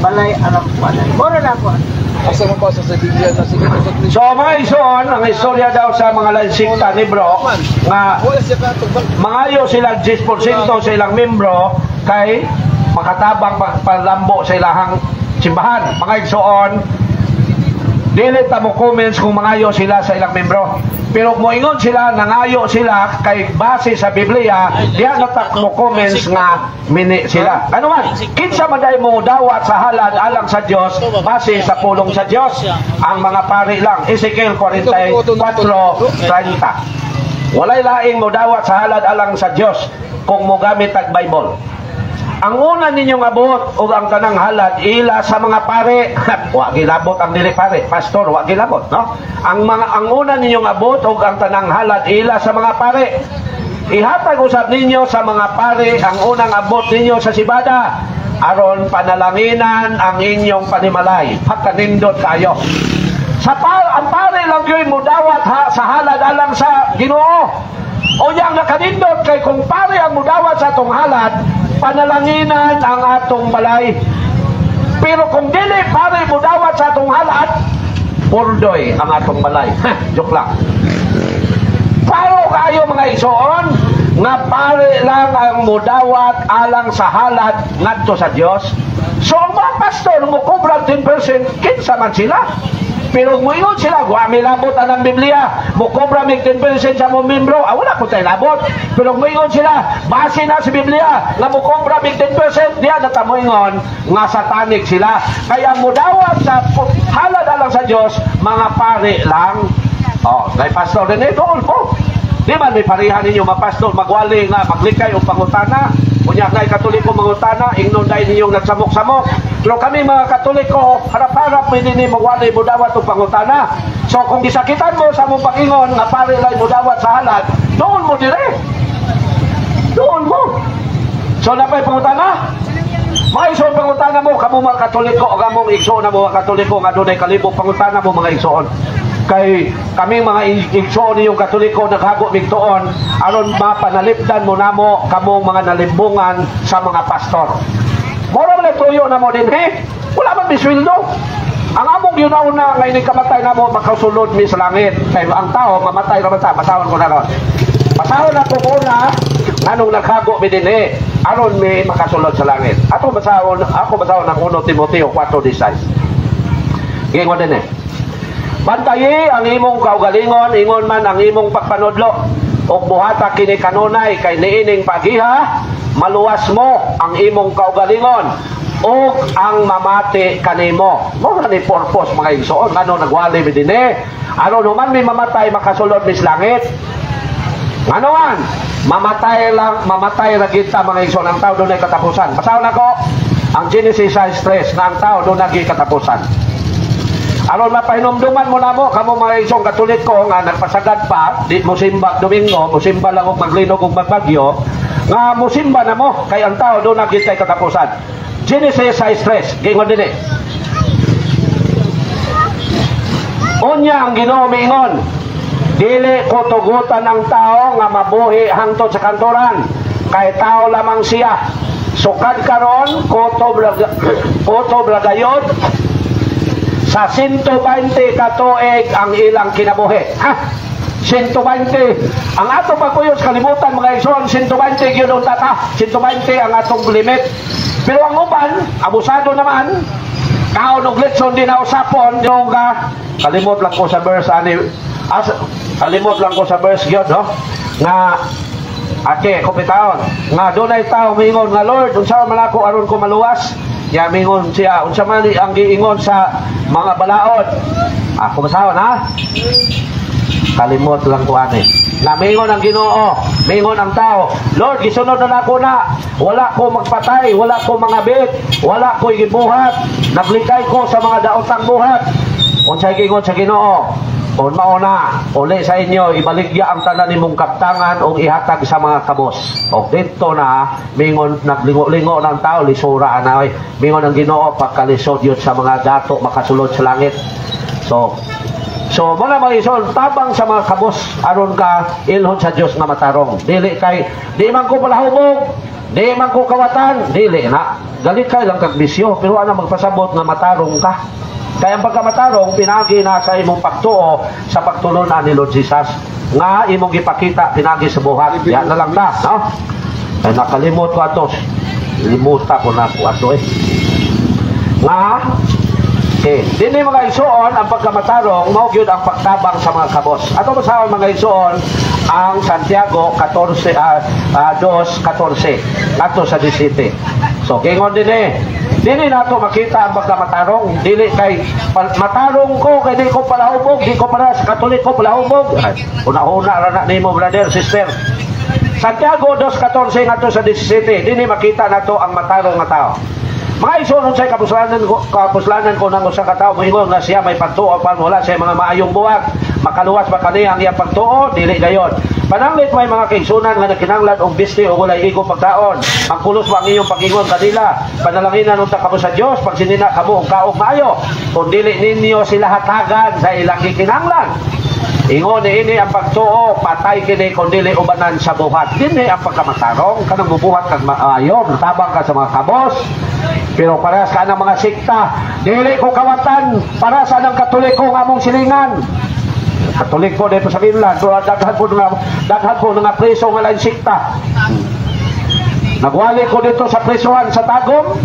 balay alam ko anay. Mora na ako. Asa mo basa sa Biblia na sige sa Kristo? So mga ison, ang istorya daw sa mga lansikta ni Bro, nga mangayo sila 10% sa ilang membro kay makatabang palambo sa ilahang simbahan. Mga ison, dili ta mo comments kung mangayo sila sa ilang membro. Pero moingon sila, nangayo sila kay base sa Biblia, diya natak mo comments nga mini sila. Ano man, kinsa man day mo dawat sa halad alang sa Dios base sa pulong sa Dios. Ang mga pari lang, Ezekiel 44:30. Walay laing mo dawat sa halad alang sa Dios kung mo gamit ang Bible. Ang una ninyong abot o ang tanang halad ila sa mga pare. Wa gilabot ang dili pare, pastor, wa gilabot, no? Ang una ninyong abot o ang tanang halad ila sa mga pare. Ihatag usab ninyo sa mga pare ang unang abot ninyo sa sibada aron panalanginan ang inyong panimalay. Pakanindot kayo. Ang pare lang yun mo dawat sa halad alang sa Ginoo. O yang nakanindot kay kung pare ang mudawat sa atong halad, panalanginan ang atong balay. Pero kung dili pare mudawat sa atong halad, purdoy ang atong balay. Joke lang. Paro kayo mga igsoon nga pare lang ang mudawat alang sa halad ngadto sa Dios. So ang mga pastor mo kubra 10%, kinsa man sila? Pero muingon sila, wa may labot ang Biblia. Mukobra may 10% sa mong membro. Wala ko tayo labot. Pero muingon sila, base na sa Biblia, na mukobra may 10%, diya natamuingon, nga satanik sila. Kaya mudawat sa halad alang sa Diyos, mga pare lang. Kay pastor din ito, po. Di man may parihan ninyo, mga pastor, magwali nga, maglikay o pangutana. Kunya kay Katoliko mangutana, ingnon dahil ninyong nagsamok-samok. Pero kami mga Katoliko, harap-harap may din magwalay mudawat o pangutana. So kung disakitan mo sa mong pangingon, nga pare lang mudawat sa halad, doon mo dire. Doon mo. So napay pangutana? Mga igsoon pangutana mo, kamo mga Katoliko, o kamong igsoon na mga Katoliko, nga doon ay kalibong pangutana mo mga igsoon. Kay kami mga igsoon niyong Katoliko naghago migtuon aron mapanalipdan mo namo kamong mga nalimbungan sa mga pastor. Moro man tuyo na mo din wala man bisweldo. Ang among giuna-una nga ini kamatay namo makasulod mi sa langit. Kay ang tao mamatay ra ta, basahon ko na ron. Basahon na ko una nganong naghago mi din aron mi makasulod sa langit. Ako basahon ang 1 Timoteo 4:16. Gingon din bantayi ang imong kaugalingon, ingon man ang imong pagpanudlo. O buhata kini kanunay kay niining pagiha, maluwas mo ang imong kaugalingon o ang mamati kanimo. Mo ni purpose mga igsoon, ngano nagwali mi dinhi. Ano naman may mamatay makasulod mis langit. Ano man, mamatay ra kita mga igsoon, ang tao dunay katapusan. Basahon ako ang Genesis 6:3 nga ang tao dunay katapusan. Aron mapahinumduman mo na mo, kamo mga isong Katoliko nga nagpasagad pa, di mo simba Domingo, mo simba lang og maglinog og magbagyo, nga mo simba na mo, kay ang tao doon nagitay katapusan. Genesis 6:3, gingon din Unya ang Ginoo miingon, dili ko tugutan ang tao nga mabuhi hangtod sa kantoran, kay tao lamang siya. Sukad karon, koto blagayod, sa 120 ka tuig ang ilang kinabuhi. 120. Ang atong pagpuyos kalimutan mga igsoon, 120 gyud ang tata. 120 ang atong limit. Pero ang uban, abusado naman. Kaon og litson din na usapon yung kalimot lang ko sa verse ani kalimot lang ko sa verse gyud no nga ate kupitaon nga dunay tao mingon nga Lord unsa man ako aron ko maluwas ya mingon siya unsa man ang giingon sa mga balaod ako basahon ha kalimot lang ko ani na mingon ang Ginoo, mingon ang tao, Lord, gisunod na nako na, wala ko magpatay, wala ko mangabit, wala ko gibuhat, naglikay ko sa mga daotang buhat. Unsay gingon sa Ginoo, kung mauna, uli sa inyo, ibaligya ang tanan nimong kaptangan o ihatag sa mga kabos. O dito na, mingon, naglingo-lingo ng tao, lisura na, mingon ang Ginoo, pagkalisod yun sa mga dato, makasulod sa langit. So muna mga ison, tabang sa mga kabos aron ka ilhon sa Dios nga matarong. Dili kay di man ko palahubog, di man ko kawatan, dili na. Galit kay lang kag bisyo, pero ana magpasabot nga matarong ka. Kaya ang pagkamatarong pinagi na sa imong pagtuo sa pagtulunan ni Lord Jesus nga imong gipakita pinagi sa buhat. Yan na lang na, no? Ay nakalimot ko ato. Limuta ko na ko ato Nga dini mga igsoon ang pagkamatarong mao gyud ang pagtabang sa mga kabos. Ato basahon mga igsoon ang Santiago 2:14 ato sa 17. So kingon dili nato makita ang pagkamatarong, dili kay matarong ko kay di ko palahubog, di ko para sa Katoliko palahubog. Una-una ra na nimo brother sister. Santiago 2:14 ato sa 17 dini makita nato ang matarong nga tao. Mga igsoon sa kapuslanan ko ng usa ka tawo moingon nga siya may pagtuo pan wala siya mga maayong buhat makaluwas ba kani ang iyang pagtuo dili gayon. Pananglit may mga kaigsunan nga nagkinahanglan og bisti o walay igo pagkaon. Ang kulos ba ang iyong pag-ingon kanila? Panalanginan unta kamo sa Dios pag sinina kamo og kaog maayo. Kung dili ninyo sila hatagan sa ilang gikinahanglan. Ingon ini ang pagtuo patay kini kung dili ubanan sa buhat. Dinhi ang pagkamatarong kanang bubuhat kag maayo, tabang ka sa mga kabos. Pero para sa kanang mga sikta, dili ko kawatan para sa nang Katoliko nga among silingan. Katoliko dito sa Finland, daghan po nga preso nga lain sikta. Nagwali ko dito sa presohan sa Tagum,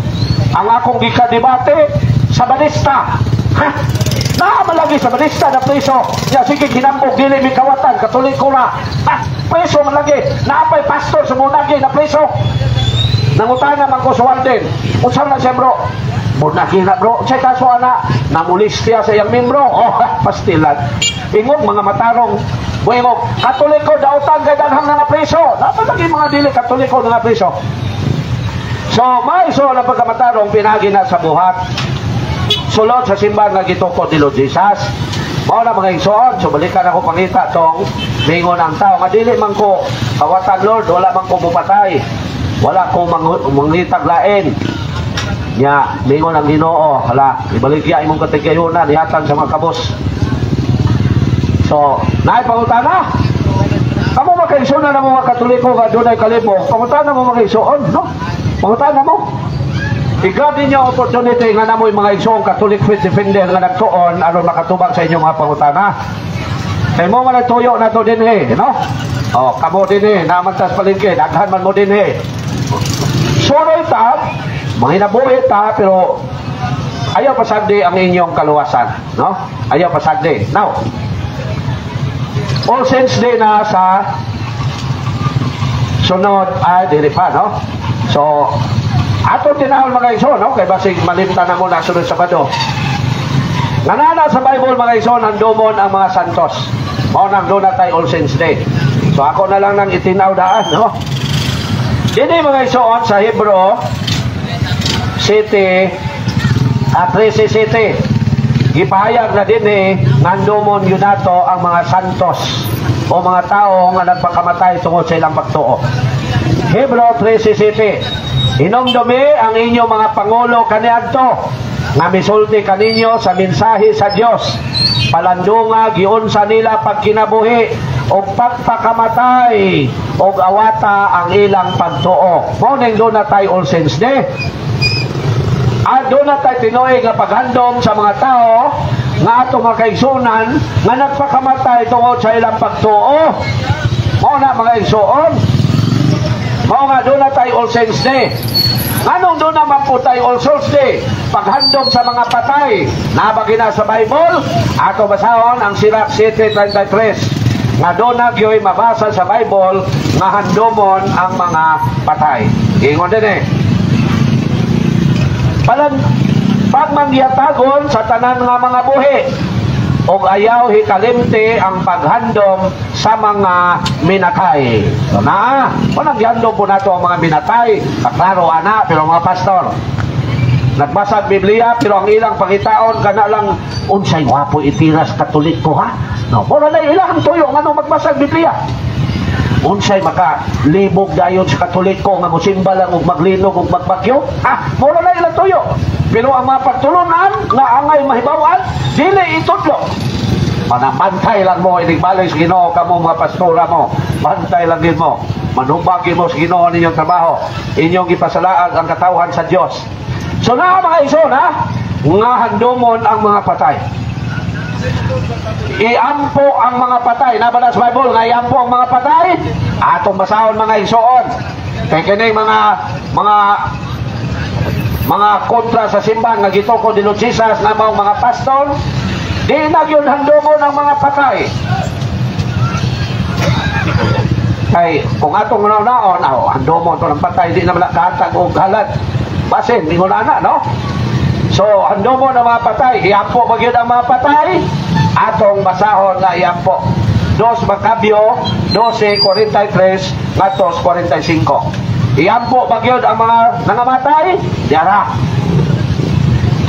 ang akong gikadebate sa Banista. Ha? Malagi sa Banista na preso. Ya sige ginambog dili mi kawatan Katoliko na. Preso malagi. Naapay pastor sa Munagi na preso. Nangutana man ko sa Walden. Unsa na siya bro? Munagi na bro. Sa kaso ana namulis siya sa iyang membro. Oh, pastilan. Ingong mga matarong. Buingog, Katoliko dautan kay daghang nga preso. Dapat lagi mga dili Katoliko nga preso. So, may so na pagkamatarong pinagi na sa buhat. Sulod sa simbahan nga gitukod ni Lord Jesus. Mao na mga igsoon, so balikan ako pangita tong mingon ang tao nga dili man ko kawatan Lord, wala man ko mupatay. Wala ko manglitag lain. Nya, mingon ang Ginoo, hala, ibaligya imong katigayunan ihatag sa mga kabos. So, naay pangutana. Kamo makaigsoon na mga Katoliko nga dunay kalipong. Pangutana mo mga igsoon, no? Pangutana mo. I-grab ninyo opportunity nga namoy mga igsoong Catholic Faith Defender nga nagtuon aron makatubag sa inyong mga pangutana. Kay mo man nagtuyo na to din no? Oh, kamo din naman tas palengke, daghan man mo din Soroy ta, mga hinabuhi ta, pero ayaw pasagdi ang inyong kaluwasan, no? Ayaw pasagdi. Now, All Saints Day na sa sunod ay dili pa, no? So, ato tinahol mga igsoon, no? Kay basig malimtan na mo na sunod Sabado. Nanana sa Bible mga igsoon, handumon ang mga santos. Mao nang doon na tayo All Saints Day. So, ako na lang nang itinaw daan, no? Dini mga igsoon sa Hebro City at 13 City. Gipahayag na din nandumon yun nato ang mga santos o mga tao nga nagpakamatay tungod sa ilang pagtuo. Hebro 13 City. Hinumdumi ang inyong mga pangulo kaniadto nga misulti kaninyo sa mensahe sa Dios. Palandunga giunsa nila pagkinabuhi o pagpakamatay o awata ang ilang pagtuo. Mao ning do na tayo All Saints Day. At doon na tayo tinuig nga paghandom sa mga tao nga ato mga kaigsunan nga nagpakamatay tungod sa ilang pagtuo. Mao na mga igsuon. Mao nga doon na tayo All Saints Day. Anong doon naman po tayo All Souls Day? Paghandog sa mga patay. Nabagi na sa Bible. Ato basahon ang Sirach 7:33. Nga doon na gyoy mabasa sa Bible nga handomon ang mga patay. Ingon din eh. Pagmangyatagon sa tanan nga mga buhi o ayaw hikalimti ang paghandom sa mga minatay. So na, walang gihandom po nato ang mga minatay. Kaklaro, ana, pero mga pastor nagbasa Biblia, pero ang ilang pangitaon kana lang unsay wapo itiras Katoliko ha. No, wala na ilang tuyo ngano magbasa Biblia. Unsay maka libog dayon sa Katoliko nga mosimba lang ug maglinog ug magbakyo. Wala na ilang tuyo. Pero ang mga pagtulunan nga angay mahibawan, dili itudlo. Manabantay lang mo, inigbalik sa Ginoo kamo mga pastora mo. Bantay lang din mo. Manubagi mo sa Ginoo ninyong trabaho. Inyong ipasalaag ang katawhan sa Dios. So na mga ison ha, nga handomon ang mga patay. Iampo ang mga patay. Nabala sa Bible nga iampo ang mga patay. Atong basahon mga ison. Kaya kini mga kontra sa simbahan nga gitoko ni Luchisas nga mga pastor, di na yun handomon ang mga patay. Kay kung atong naon, handomon to ng patay, di na malakatag o galat. Basin, ingon na, no? So, handomon ang mga patay, iampo ba yun ang mga patay? Atong basahon na iampo. 2 Macabeo 12:43 ngatos 45. Iampo bagyod ang mga nangamatay diara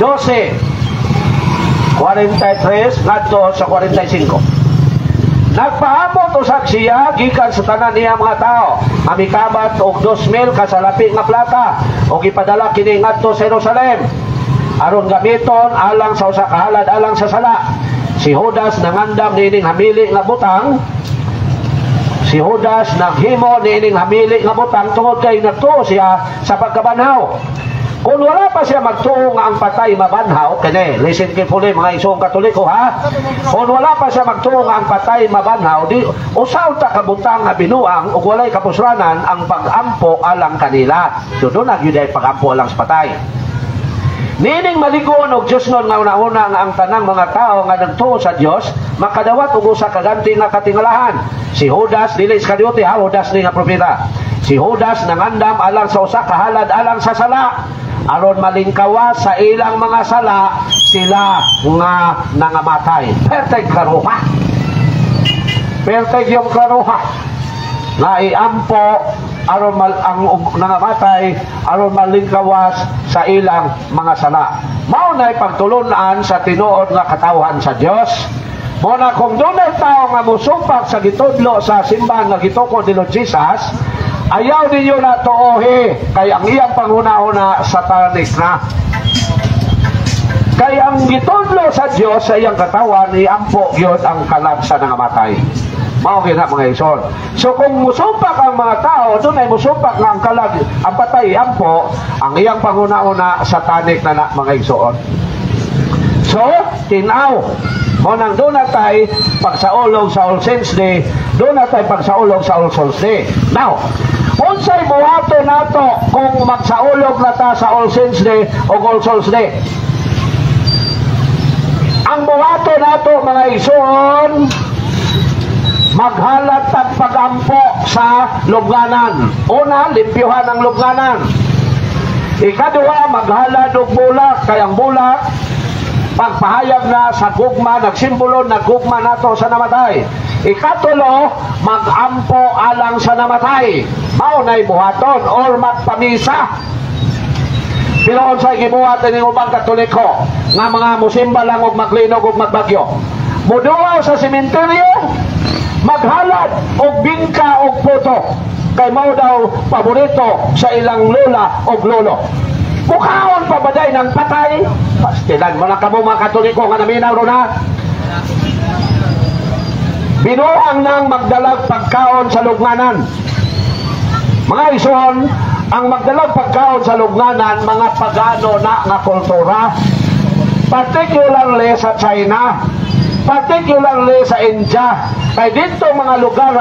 12:43 ngadto sa 45. Nagpaabot usab siya gikan sa tanan niya mga tao amikabat og 2,000 kasalapi nga plata og ipadala kini ngadto sa Jerusalem aron gamiton alang sa usa ka halad alang sa sala. Si Judas nangandam niining hamili nga butang. Si Judas naghimo niining hamili nga butang tungod kay nagtuo siya sa pagkabanhaw. Kung wala pa siya magtuo nga ang patay mabanhaw, kani, listen carefully mga isong Katoliko ha. Kung wala pa siya magtuo nga ang patay mabanhaw, di usaw ta ka butang nga binuang ug walay kapusranan ang pagampo alang kanila. So doon nagyuday pagampo alang sa patay. Nining maligon og Dios nun nga una-una nga ang tanang mga tao nga nagtuo sa Dios makadawat og usa ka ganti nga katingalahan. Si Judas dili Iscariote ha, Judas ni nga propeta. Si Judas nangandam alang sa usa ka halad alang sa sala aron malingkawas sa ilang mga sala sila nga nangamatay. Perfect karuha. Perfect yung karuha. Na iampo aron ang nangamatay aron malingkawas sa ilang mga sala. Mao nay pagtulunan sa tinuod nga katawhan sa Dios. Mo na kung dunay tao nga musumpak sa gitudlo sa simbahan nga gituko ni Lord Jesus, ayaw ninyo na tuohi kay ang iyang panghuna-una satanik na. Kay ang gitudlo sa Dios sa iyang katawan iampo gyud ang kalag sa nangamatay. Mao gina mga ison. So kung musumpak ang mga tao, doon ay musumpak nga ang kalag, ang patay ampo, ang iyang panguna-una satanik na mga ison. So, tinaw, mo nang doon na tayo pagsaulog sa All Saints Day, doon na tayo pagsaulog sa All Souls Day. Now, unsay buhato nato kung magsaulog na ta sa All Saints Day o All Souls Day? Ang buhato nato mga ison, maghalat at pagampo sa lubnganan. Una, limpyuhan ang lubnganan. Ikaduha, maghalad og bulak. Kay ang bulak, pagpahayag na sa gugma, nagsimbolo na gugma nato sa namatay. Ikatulo, magampo alang sa namatay. Mao na'y buhaton or magpamisa. Pero unsay gibuhat ng ubang Katoliko nga mga musimba lang og maglinog og magbagyo. Muduaw sa sementeryo, maghalad og bingka og puto kay mao daw paborito sa ilang lola og lolo. Mukhaon pa baday ng patay. Pastilan mo na kamo mga Katoliko nga naminaw ro na. Binuang nang magdalag pagkaon sa lugnanan. Mga ison, ang magdalag pagkaon sa lugnanan mga pagano na nga kultura. particularly sa China, particularly sa India. Kay dito mga lugar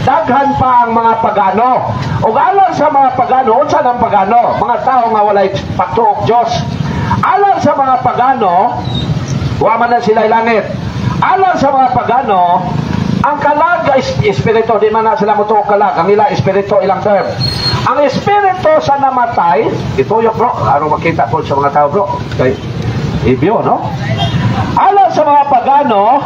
daghan pa ang mga pagano. Ug alang sa mga pagano, unsa ang pagano? Mga tao nga walay pagtuok Dios. Alang sa mga pagano, wa man na sila langit. Alang sa mga pagano, ang kalag espiritu, di man na sila mutuok kalag, ang ila espiritu ilang term. Ang espiritu sa namatay, ituyok bro, araw makita po sa mga tao bro, kay ibyo, no? Alang sa mga pagano,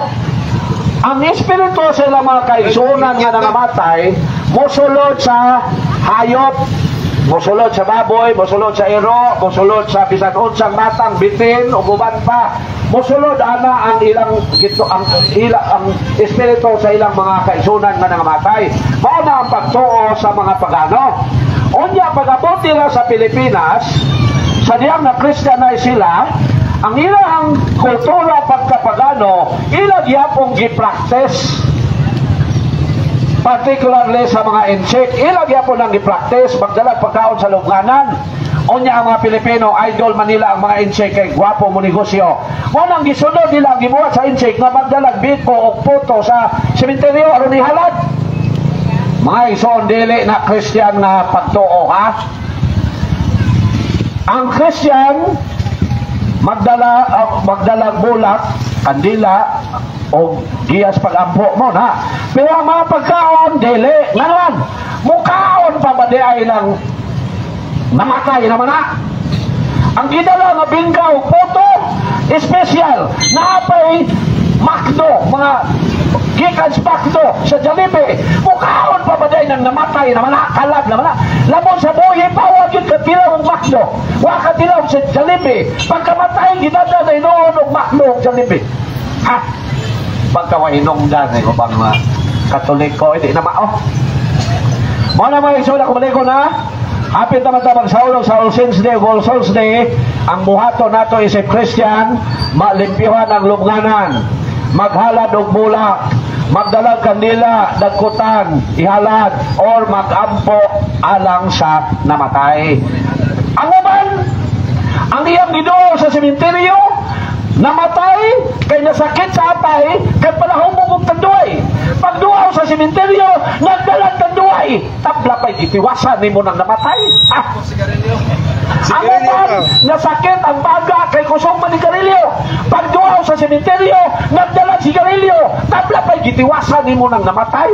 ang espiritu sa ilang mga kaigsunan nga nangamatay, musulod sa hayop, musulod sa baboy, musulod sa iro, musulod sa bisan unsang matang bitin o guban pa. Musulod ana ang ilang ang espiritu sa ilang mga kaigsunan nga nangamatay. Mao na ang pagtuo sa mga pagano. Unya pag-abot nila sa Pilipinas, sa diyang na Christianize sila, ang ilang kultura pagkapagano, ilang yapong gipractice. Particularly sa mga insect, ilang yapon ang gipractice, magdalag pagkaon sa lubnganan. Unya ang mga Pilipino, idol Manila ang mga insect kay gwapo mo negosyo. Munang gisunod nila ang gibuhat sa insect nga magdalag biko o puto sa sementeryo aron ihalad. Mga ison dili na Christian na pagtuo ha. Ang Christian magdalag bulak, kandila o giyas pag-ampo mo na. Pero ang mga pagkaon dili ngalan mukaon pa ba di ay lang namatay naman na. Ang gidala nga bingka o puto special napay makdo, mga gikan sa makdo sa Jollibee, mukaon pa ba di nang namatay naman na, kalag naman na. Lamon sa buhay pawag yun katilaw ang makdo, waka tilaw sa Jollibee, pagkamatay gidada na inoon og makdo og Jollibee ha. Pagkawahinong dan ko bang mga Katoliko hindi na mao. Mo na mga isula kumaliko na hapit naman tabang sa All Saints Day, All Souls Day. Ang buhato nato isip Christian, malimpihan ang lubnganan, maghalad og bulak, magdalag kandila, dagkutan, ihalad or magampo alang sa namatay. Ang uban, ang iyang Ginoo sa sementeryo namatay kay nasakit sa atay kay panahon mo og tanduay. Pagduaw sa sementeryo nagdalag tanduay, tabla pay gitiwasan nimo nang namatay. Ang uban nasakit ang baga kay kusog man ni garilyo. Pagduaw sa sementeryo nagdalag sigarilyo, tabla pay gitiwasan nimo nang namatay.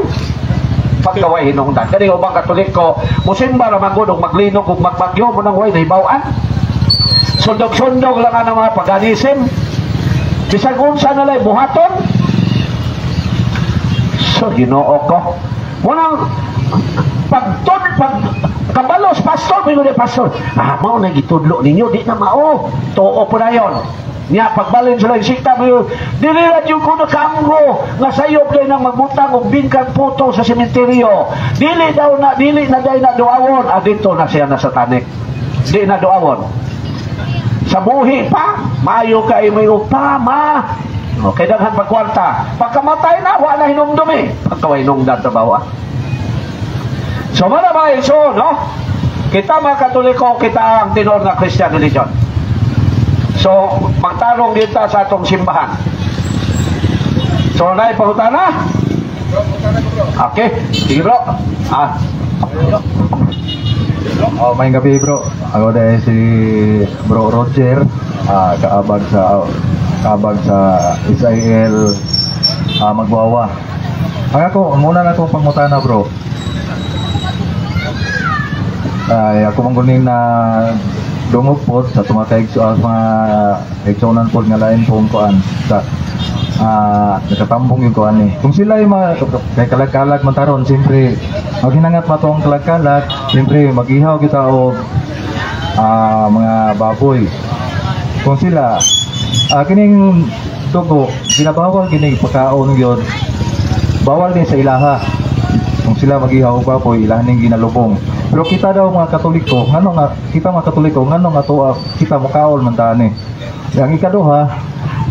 Pagkaway hinungdan kani ubang Katoliko musimba ra magud og maglinog ug magbagyo mo nang way nahibaw-an. Sundog-sundog lang ang mga paganism. Bisag unsa na lay buhaton. So Ginoo ko. Munang kabalos pastor bingo ni pastor. Mao na gitudlo ninyo di na mao. Tuo po na yon. Nya pagbalin sila sikta mo dili ra jud ko nakamgo nga sayop kay nang magbutang og bingkang puto sa sementeryo. Dili na day na duawon adito na siya na satanik. Di na duawon. Sa buhi pa, maayo kay may upa, ma. Okay, daghan pagkwarta. Pagkamatay na, wala hinumdumi. Pagkawainungdan sa bawa. So, mga iso, no? Kita mga Katoliko, kita ang tinor na Christian religion. So, magtarong dito sa atong simbahan. So, naipahutana? Okay, sige bro. May gabi bro. Ako dahil si Bro Roger, kaabag sa Israel magwawa. Ako muna na akong pangutana bro. Ako manggunin na dungog po sa mga kaigsunan po nga lain pong kuan sa nakatambong yung kuan eh. Kung sila yung mga kay kalag-kalag mantaron, siyempre maghinangat pa itong kalag-kalag, siyempre mag-ihaw kita o mga baboy. Kung sila kining dugo, ginabawal kining pagkaon yun, bawal din sa ilaha. Kung sila mag-ihaw o baboy, ilahan yung ginalubong. Pero kita daw mga Katoliko, kita mga Katoliko, ngano nga to kita mukaol man tani. Yang ikaduha,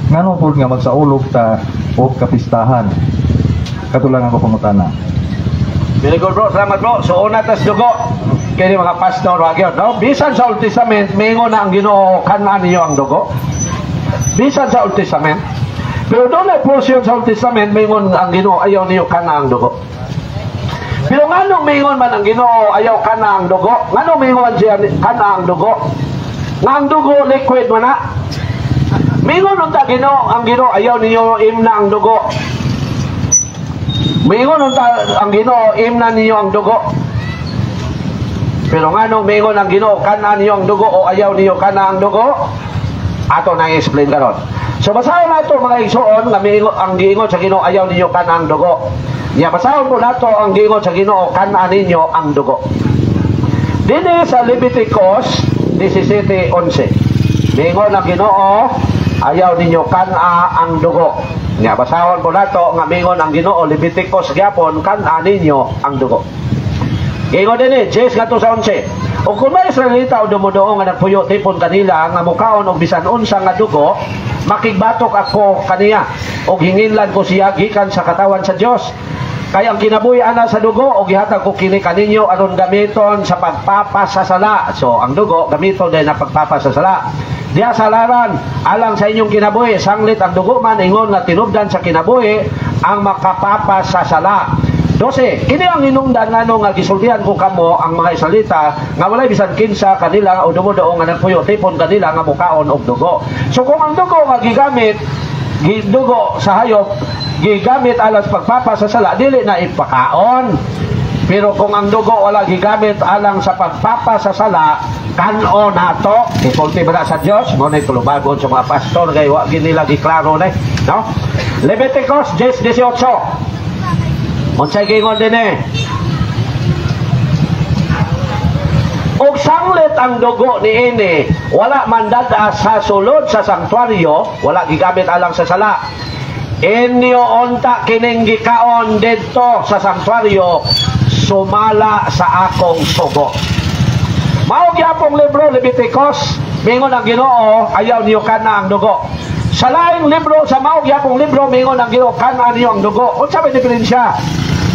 ngano po nga magsaulog ta o kapistahan. Katulang ako pangutana. Very good bro, salamat bro. So una tas dugo kini mga pastor wag yun, no? Bisan sa Old Testament mingo na ang Ginoo kanan niyo ang dugo. Bisan sa Old Testament. Pero doon ay portion sa Old Testament, mayroon ang Ginoo ayaw niyo kana ang dugo. Pero nganong mayroon man ang Ginoo ayaw kana ang dugo? Nganong mayroon siya kana ang dugo? Nga ang dugo liquid man na. Mayroon unta Ginoo ang Ginoo ayaw niyo imna ang dugo. Mayroon unta ang Ginoo imna niyo ang dugo. Pero nganong mayroon ang Ginoo kana niyo ang dugo o ayaw niyo kana ang dugo? Ato na i-explain karon. So basahon nato mga igsoon nga ang giingon sa Ginoo ayaw ninyo kana ang dugo. Nya basahon po nato ang giingon sa Ginoo kana ninyo ang dugo. Dinhi sa Leviticus 17:11. Giingon ang Ginoo ayaw ninyo kana ang dugo. Nya basahon po nato nga miingon ang Ginoo Leviticus gyapon kana ninyo ang dugo. Giingon dinhi Jes ngadto sa 11. O kung may Israelita o dumudoong nga nagpuyo tipon kanila nga mukaon og bisan unsa nga dugo, makigbatok ako kaniya o hinginlan ko siya gikan sa katawan sa Dios. Kay ang kinabuhi ana sa dugo o gihatag ko kini kaninyo aron gamiton sa pagpapasasala. So ang dugo gamiton din na pagpapasasala. Diya salaran alang sa inyong kinabuhi sanglit ang dugo man ingon nga tinubdan sa kinabuhi ang makapapasasala. 12. Kini ang hinungdan ngano nga gisultihan ko kamo ang mga Israelita nga walay bisan kinsa kanila o dumudoong nga nagpuyo tipon kanila nga mukaon og dugo. So kung ang dugo nga gigamit dugo sa hayop gigamit alang pagpapasasala dili na ipakaon. Pero kung ang dugo wala gigamit alang sa pagpapasasala kanon nato isulti ba sa Dios mo nay tulubagon sa mga pastor kay wa ginila giklaro na no. Leviticus 10:18. Unsay gingon dinhi? Og sanglit ang dugo niini wala man dada sa sulod sa sanktuaryo, wala gigamit alang sa sala. Inyo unta kining gikaon didto sa sanktuaryo sumala sa akong sugo. Mao gyapong libro Leviticus, mingon ang Ginoo ayaw niyo kana ang dugo. Sa laing libro, sa mao gyapong libro mingon ang Ginoo kana niyo ang dugo. Unsa may diferensya?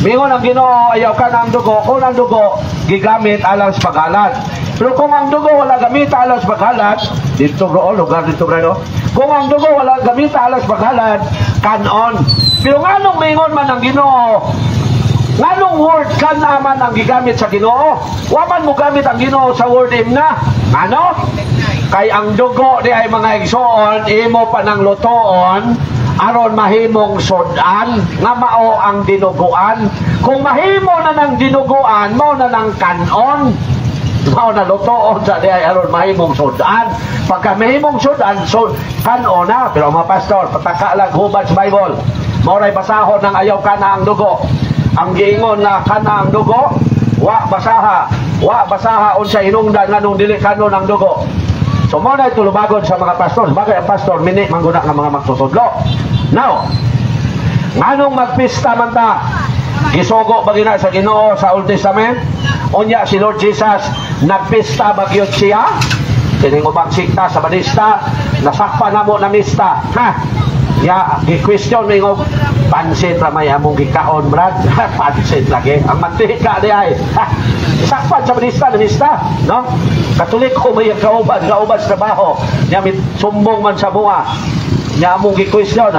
Mingon ang Ginoo ayaw kana ang dugo, kung ang dugo gigamit alang sa paghalat. Pero kung ang dugo wala gamit alang sa paghalat, dito bro, lugar dito bro. Kung ang dugo wala gamit alang sa paghalat, kanon. Pero nganong mingon man ang Ginoo? Nganong word kana man ang gigamit sa Ginoo? Wa man mo gamit ang Ginoo sa word imna. Ano? Kay ang dugo di ay mga igsoon, imo pa ng lutoon aron mahimong sudan nga mao ang dinuguan. Kung mahimo na ng dinuguan, mao na ng kanon. Mao na lutoon sa di ay aron mahimong sudan. Pagka mahimong sudan, so kanon na. Pero mga pastor, pataka lang hubad sa Bible. Mauray basahon ng ayaw kana ang dugo. Ang giingon na kana ang dugo, wa basaha unsa hinungdan nganong dili kanon ang dugo. So mo na tulubagon sa mga pastor. Bagay ang pastor mini mangguna nga mga magtutudlo. Now, nganong magpista man ta? Gisugo ba gina sa Ginoo sa Old Testament? Unya si Lord Jesus nagpista bagyot siya. Kining ubang sikta sa Badista nasakpa namo na mista. Ha? Ya, gi-question mi ngog pansit ra may among gikaon brad. Pansit lagi. Ang mantika di ay. Sakpan sa Badista na mista, no? Katolik ko may kauban sa trabaho. Nya mit sumbong man sa bunga. Nya among gi-question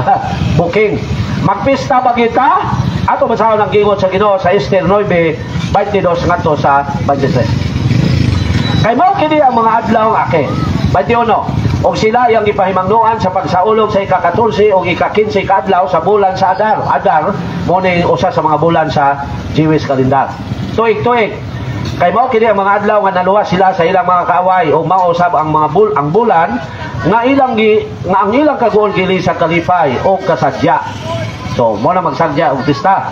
booking. Magpista ba kita? Ato basahon ang gingon sa Ginoo sa Esther 9:22 ngadto sa 23. Kay mao kini ang mga adlaw ng akin. 21. Og sila yang ipahimangnuan sa pagsaulog sa ika-14 o ika-15 kaadlaw sa bulan sa Adar. Adar mo ni usa sa mga bulan sa Jewish calendar. Tuig-tuig. Kay mao kini ang mga adlaw nga naluwas sila sa ilang mga kaaway o mausab ang mga ang bulan nga ang ilang kaguol kini sa kalipay o kasadya. So mo na magsadya og pista.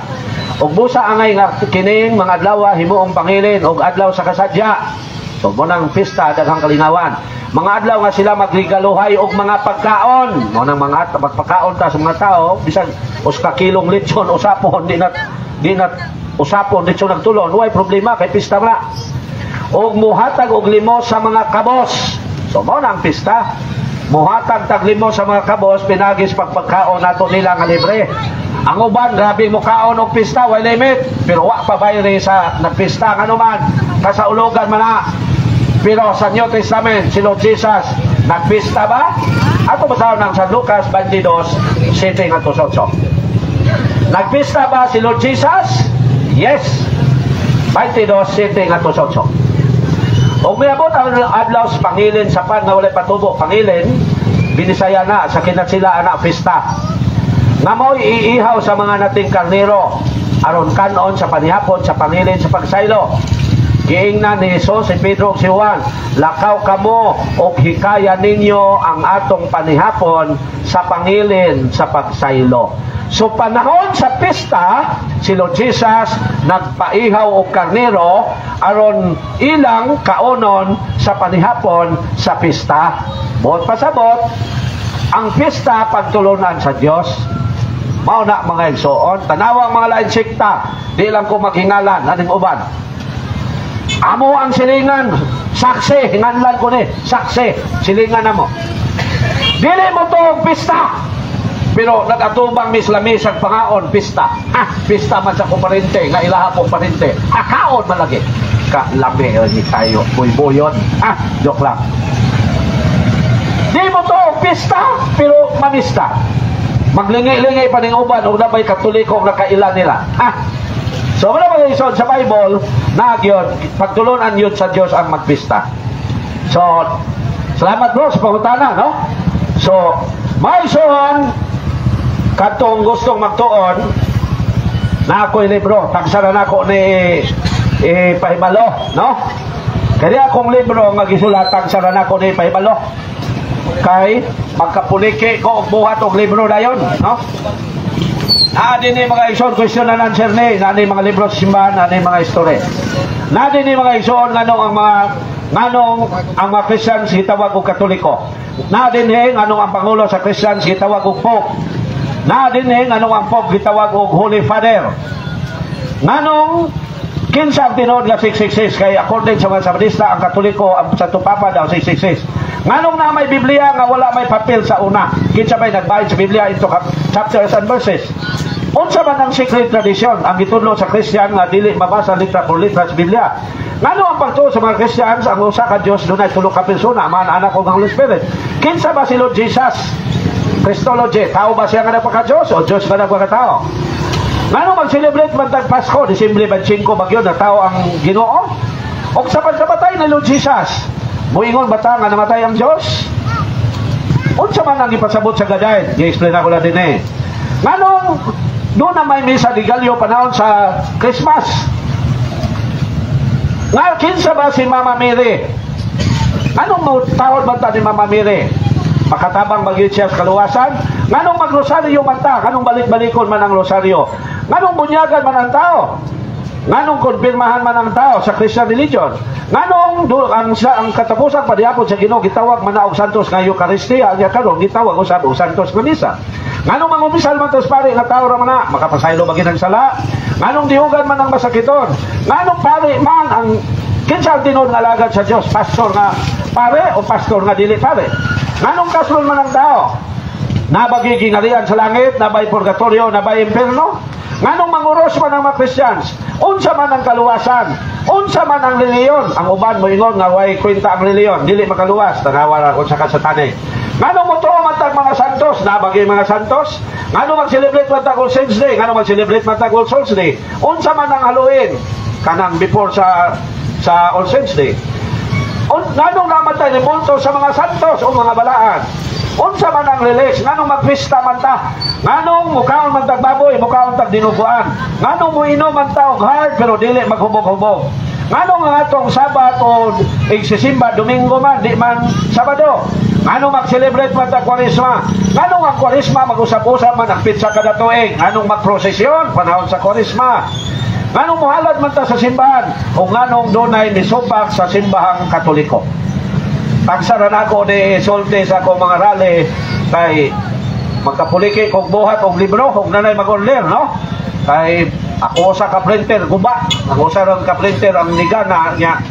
Og busa angay nga kining mga adlaw himuong pangilin og adlaw sa kasadya. So mo nang pista daghang kalingawan. Mga adlaw nga sila magregaluhay og mga pagkaon. Mo nang mga pagpakaon ta sa mga tao bisan uska kilong lechon usapon di na usapon dito nagtulon, way problema kay pista na. Og muhatag og limos sa mga kabos. So mao na ang pista. Muhatag tag limos sa mga kabos pinagis pagpagkaon nato nila nga libre. Ang uban grabe mo kaon og pista way limit, pero wa pa bayre sa nagpista ngano man kasaulogan man na. Pero sa New Testament si Lord Jesus nagpista ba? Ato basahan ng San Lucas 22:7-8. Nagpista ba si Lord Jesus? Yes. 22:7-8. Ug miabot ang adlaw sa pangilin sa pan nga walay patubo. Pangilin binisaya na sa kinatsila na pista. Nga mo'y iihaw sa mga nating karnero aron kanon sa panihapon sa pangilin sa pagsaylo. Giingnan ni Jesus, si Pedro ug si Juan, lakaw kamo og hikaya ninyo ang atong panihapon sa pangilin sa pagsaylo. So panahon sa pista, si Lord Jesus nagpaihaw og karnero aron ilang kaonon sa panihapon sa pista. Buot pasabot, ang pista pagtulunan sa Dios. Mao na mga igsoon, tanawang mga lain sikta, di lang ko maghingalan aning uban. Amo ang silingan, saksi, hinganlan ko ni, saksi, silingan namo. Dili mo to og pista. Pero nagatubang misla-misag pangaon, pista. Pista man sa kuparente, nga ilaha kong parente. Kaon man lagi. Kalami ni tayo, buy-buyon. Joke lang. Di mo to pista, pero mamista. Maglingi-lingi pa ning uban, o nabay katoliko nakaila nila. So, wala mga isod sa Bible, nagyon, pagtulunan yun sa Diyos ang magpista. So, salamat bro sa pangutana, no? So, may ison, katong gustong magtuon na ako'y libro, tagsaran ako ni Pahibalo, no? Kaya akong libro nga gisulat, tagsaran ako ni Pahibalo. Kay magkapuliki ko og buhat og libro na yon, no? Din ni mga ison question and answer ni, ni mga libro sa simbahan, ni mga history. Din ni mga ison nganong ang mga Christians gitawag og Katoliko. Din ni nganong ang pangulo sa Christians gitawag og Pope. Din ni nganong ang Pope gitawag og Holy Father. Nganong kinsa ang tinuod nga 666 kay according sa mga Sabadista ang Katoliko ang Santo Papa daw 666. Nganong na may Biblia nga wala may papel sa una? Kinsa may nagbayad sa Biblia into chapters and verses? Unsa man ang secret tradition ang gitudlo sa Christian nga dili mabasa litra por litra sa Biblia? Ngano ang pagtuo sa mga Christians ang usa ka Dios dunay tulo ka persona, man anak ug Holy Spirit? Kinsa ba si Lord Jesus? Christology, tao ba siya nga nagpaka-Diyos o Diyos nga nagpaka-tao? Ngano mag-celebrate man tag Pasko, Disyembre 25 bagyo na tao ang Ginoo? O sa pagkamatay ni Lord Jesus, muingon bata nga namatay ang Diyos? Unsa man ang ipasabot sa gadayon? I-explain ako na din eh. Nganong doon na may misa di Galyo panahon sa Christmas? Nga, kinsa ba si Mama Mary? Anong tawad man ta ni Mama Mary? Makatabang bagit siya sa kaluwasan? Nganong magrosaryo man ta? Nganong balik-balikon man ang rosaryo? Nganong bunyagan man ang tao? Nganong konfirmahan man ang tao sa Christian religion? Nganong ang katapusan padihapon sa Ginoo gitawag man og santos nga Eucharistia, nya karon gitawag usab og santos nga misa. Nganong mangumisal man tos pare nga tao ra man na makapasaylo ba ginang sala? Nganong diugan man ang masakiton? Nganong pare man ang kinsa tinud nga alagad sa Dios, pastor nga pare o pastor nga dili pare? Nganong kasron man ang tao? Nabagi gingharian sa langit, nabay purgatorio, nabay impierno? Nganong manguros man ang mga Christians? Unsa man ang kaluwasan? Unsa man ang reliyon? Ang uban mo ingon nga way kwenta ang reliyon, dili makaluwas, tanawa ra unsa ka satanic. Nganong mo tuo man tag mga santos? Nabagi mga santos? Nganong mag-celebrate man tag All Saints Day? Nganong mag-celebrate man tag All Souls Day? Unsa man ang Halloween? Kanang before sa All Saints Day. Nganong namatay ni multo sa mga santos o mga balaan? Unsa man ang release? Nganong magpista man ta? Nganong mukaon man tag baboy, mukaon tag dinuguan? Nganong muinom man ta og hard pero dili maghubog-hubog? Nganong ang atong Sabat o igsisimba Domingo man, di man Sabado? Nganong mag-celebrate man tag Kwaresma? Nganong ang Kwaresma mag-usap-usap man ang pizza kada tuig? Nganong mag-prosesyon panahon sa Kwaresma? Nganong muhalad man ta sa simbahan? O nganong dunay misupak sa simbahang Katoliko? Tagsaran ako ni sulti sa akong mga rally kay magkapuliki kong buhat og libro kung nanay mag-order, no? Kay ako sa ka-printer, guba. Ako sa ka-printer ang nigana niya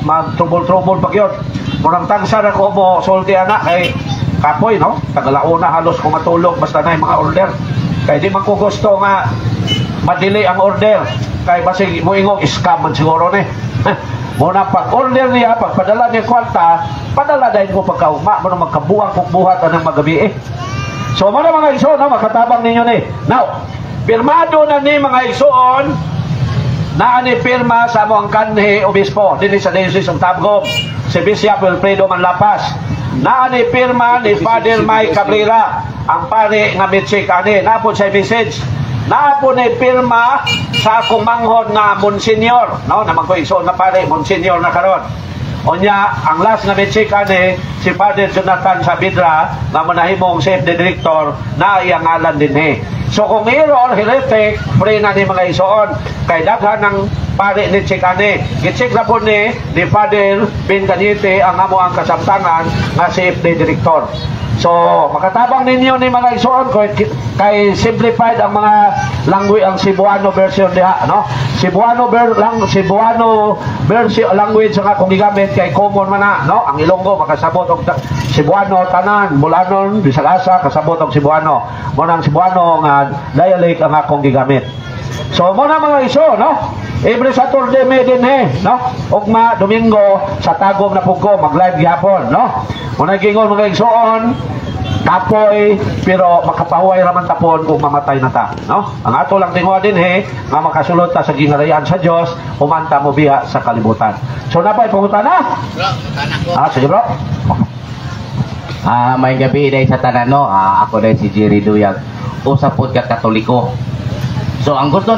mag-trouble-trouble pag yun. Murang tagsaran ako mo sulti anak kay kapoy, no? Tagalauna halos ko matulog basta na mga order. Kay di man ko gusto nga madili ang order. Kay basig mo ingong scam man siguro ni. Muna pag-order niya, pagpadala niya kwarta, padala dahil ko pagkauma, muna magkabuang kong buhat anang magabi So muna mga igsoon, no, makatabang ninyo ni. Now, pirmado na ni mga igsoon, na ni pirma sa mo ang kanhi obispo, din sa Diocese of Tabgom, si Bishop Wilfredo Manlapas. Na ni pirma ni Father Mike Cabrera, ang pare nga Mitchik ani, napon sa message. Naapon ay pirma sa akong manghod na Monsignor, no? Naman ko igsoon na pare, Monsignor na karon. Onya, ang last nga mechika ni si Father Jonathan Sabidra na manahimong safety director na iyang ngalan din So kung error, heretic, free na ni mga igsoon. Kay daghan ng pare ni Chikane. Gichik na po ni Father Benganite ang amo ang kasabtangan nga safety director. So, makatabang ninyo ni mga igsoon kay simplified ang mga language, ang Cebuano version diha, no? Cebuano version language nga kung gigamit kay common man na, no? Ang Ilonggo makasabot og Cebuano tanan, Bulanon, Bisag-asa kasabot og Cebuano. Mo nang Cebuano nga dialect ang akong gigamit. So, mo na mga igsoon, no? Every Saturday may din no? Ugma Domingo sa Tagom na Pugo mag-live gyapon, no? Muna gingon mga igsoon, tapoy pero makapahuway raman tapon kung mamatay na ta, no? Ang ato lang tingwa din nga makasulod ta sa gingharian sa Dios, umanta mo biya sa kalibutan. So napay pangutana? Sige bro. May gabi day sa tanan no. Ako day si Jerry Duyag. Usa pod ka Katoliko. So ang gusto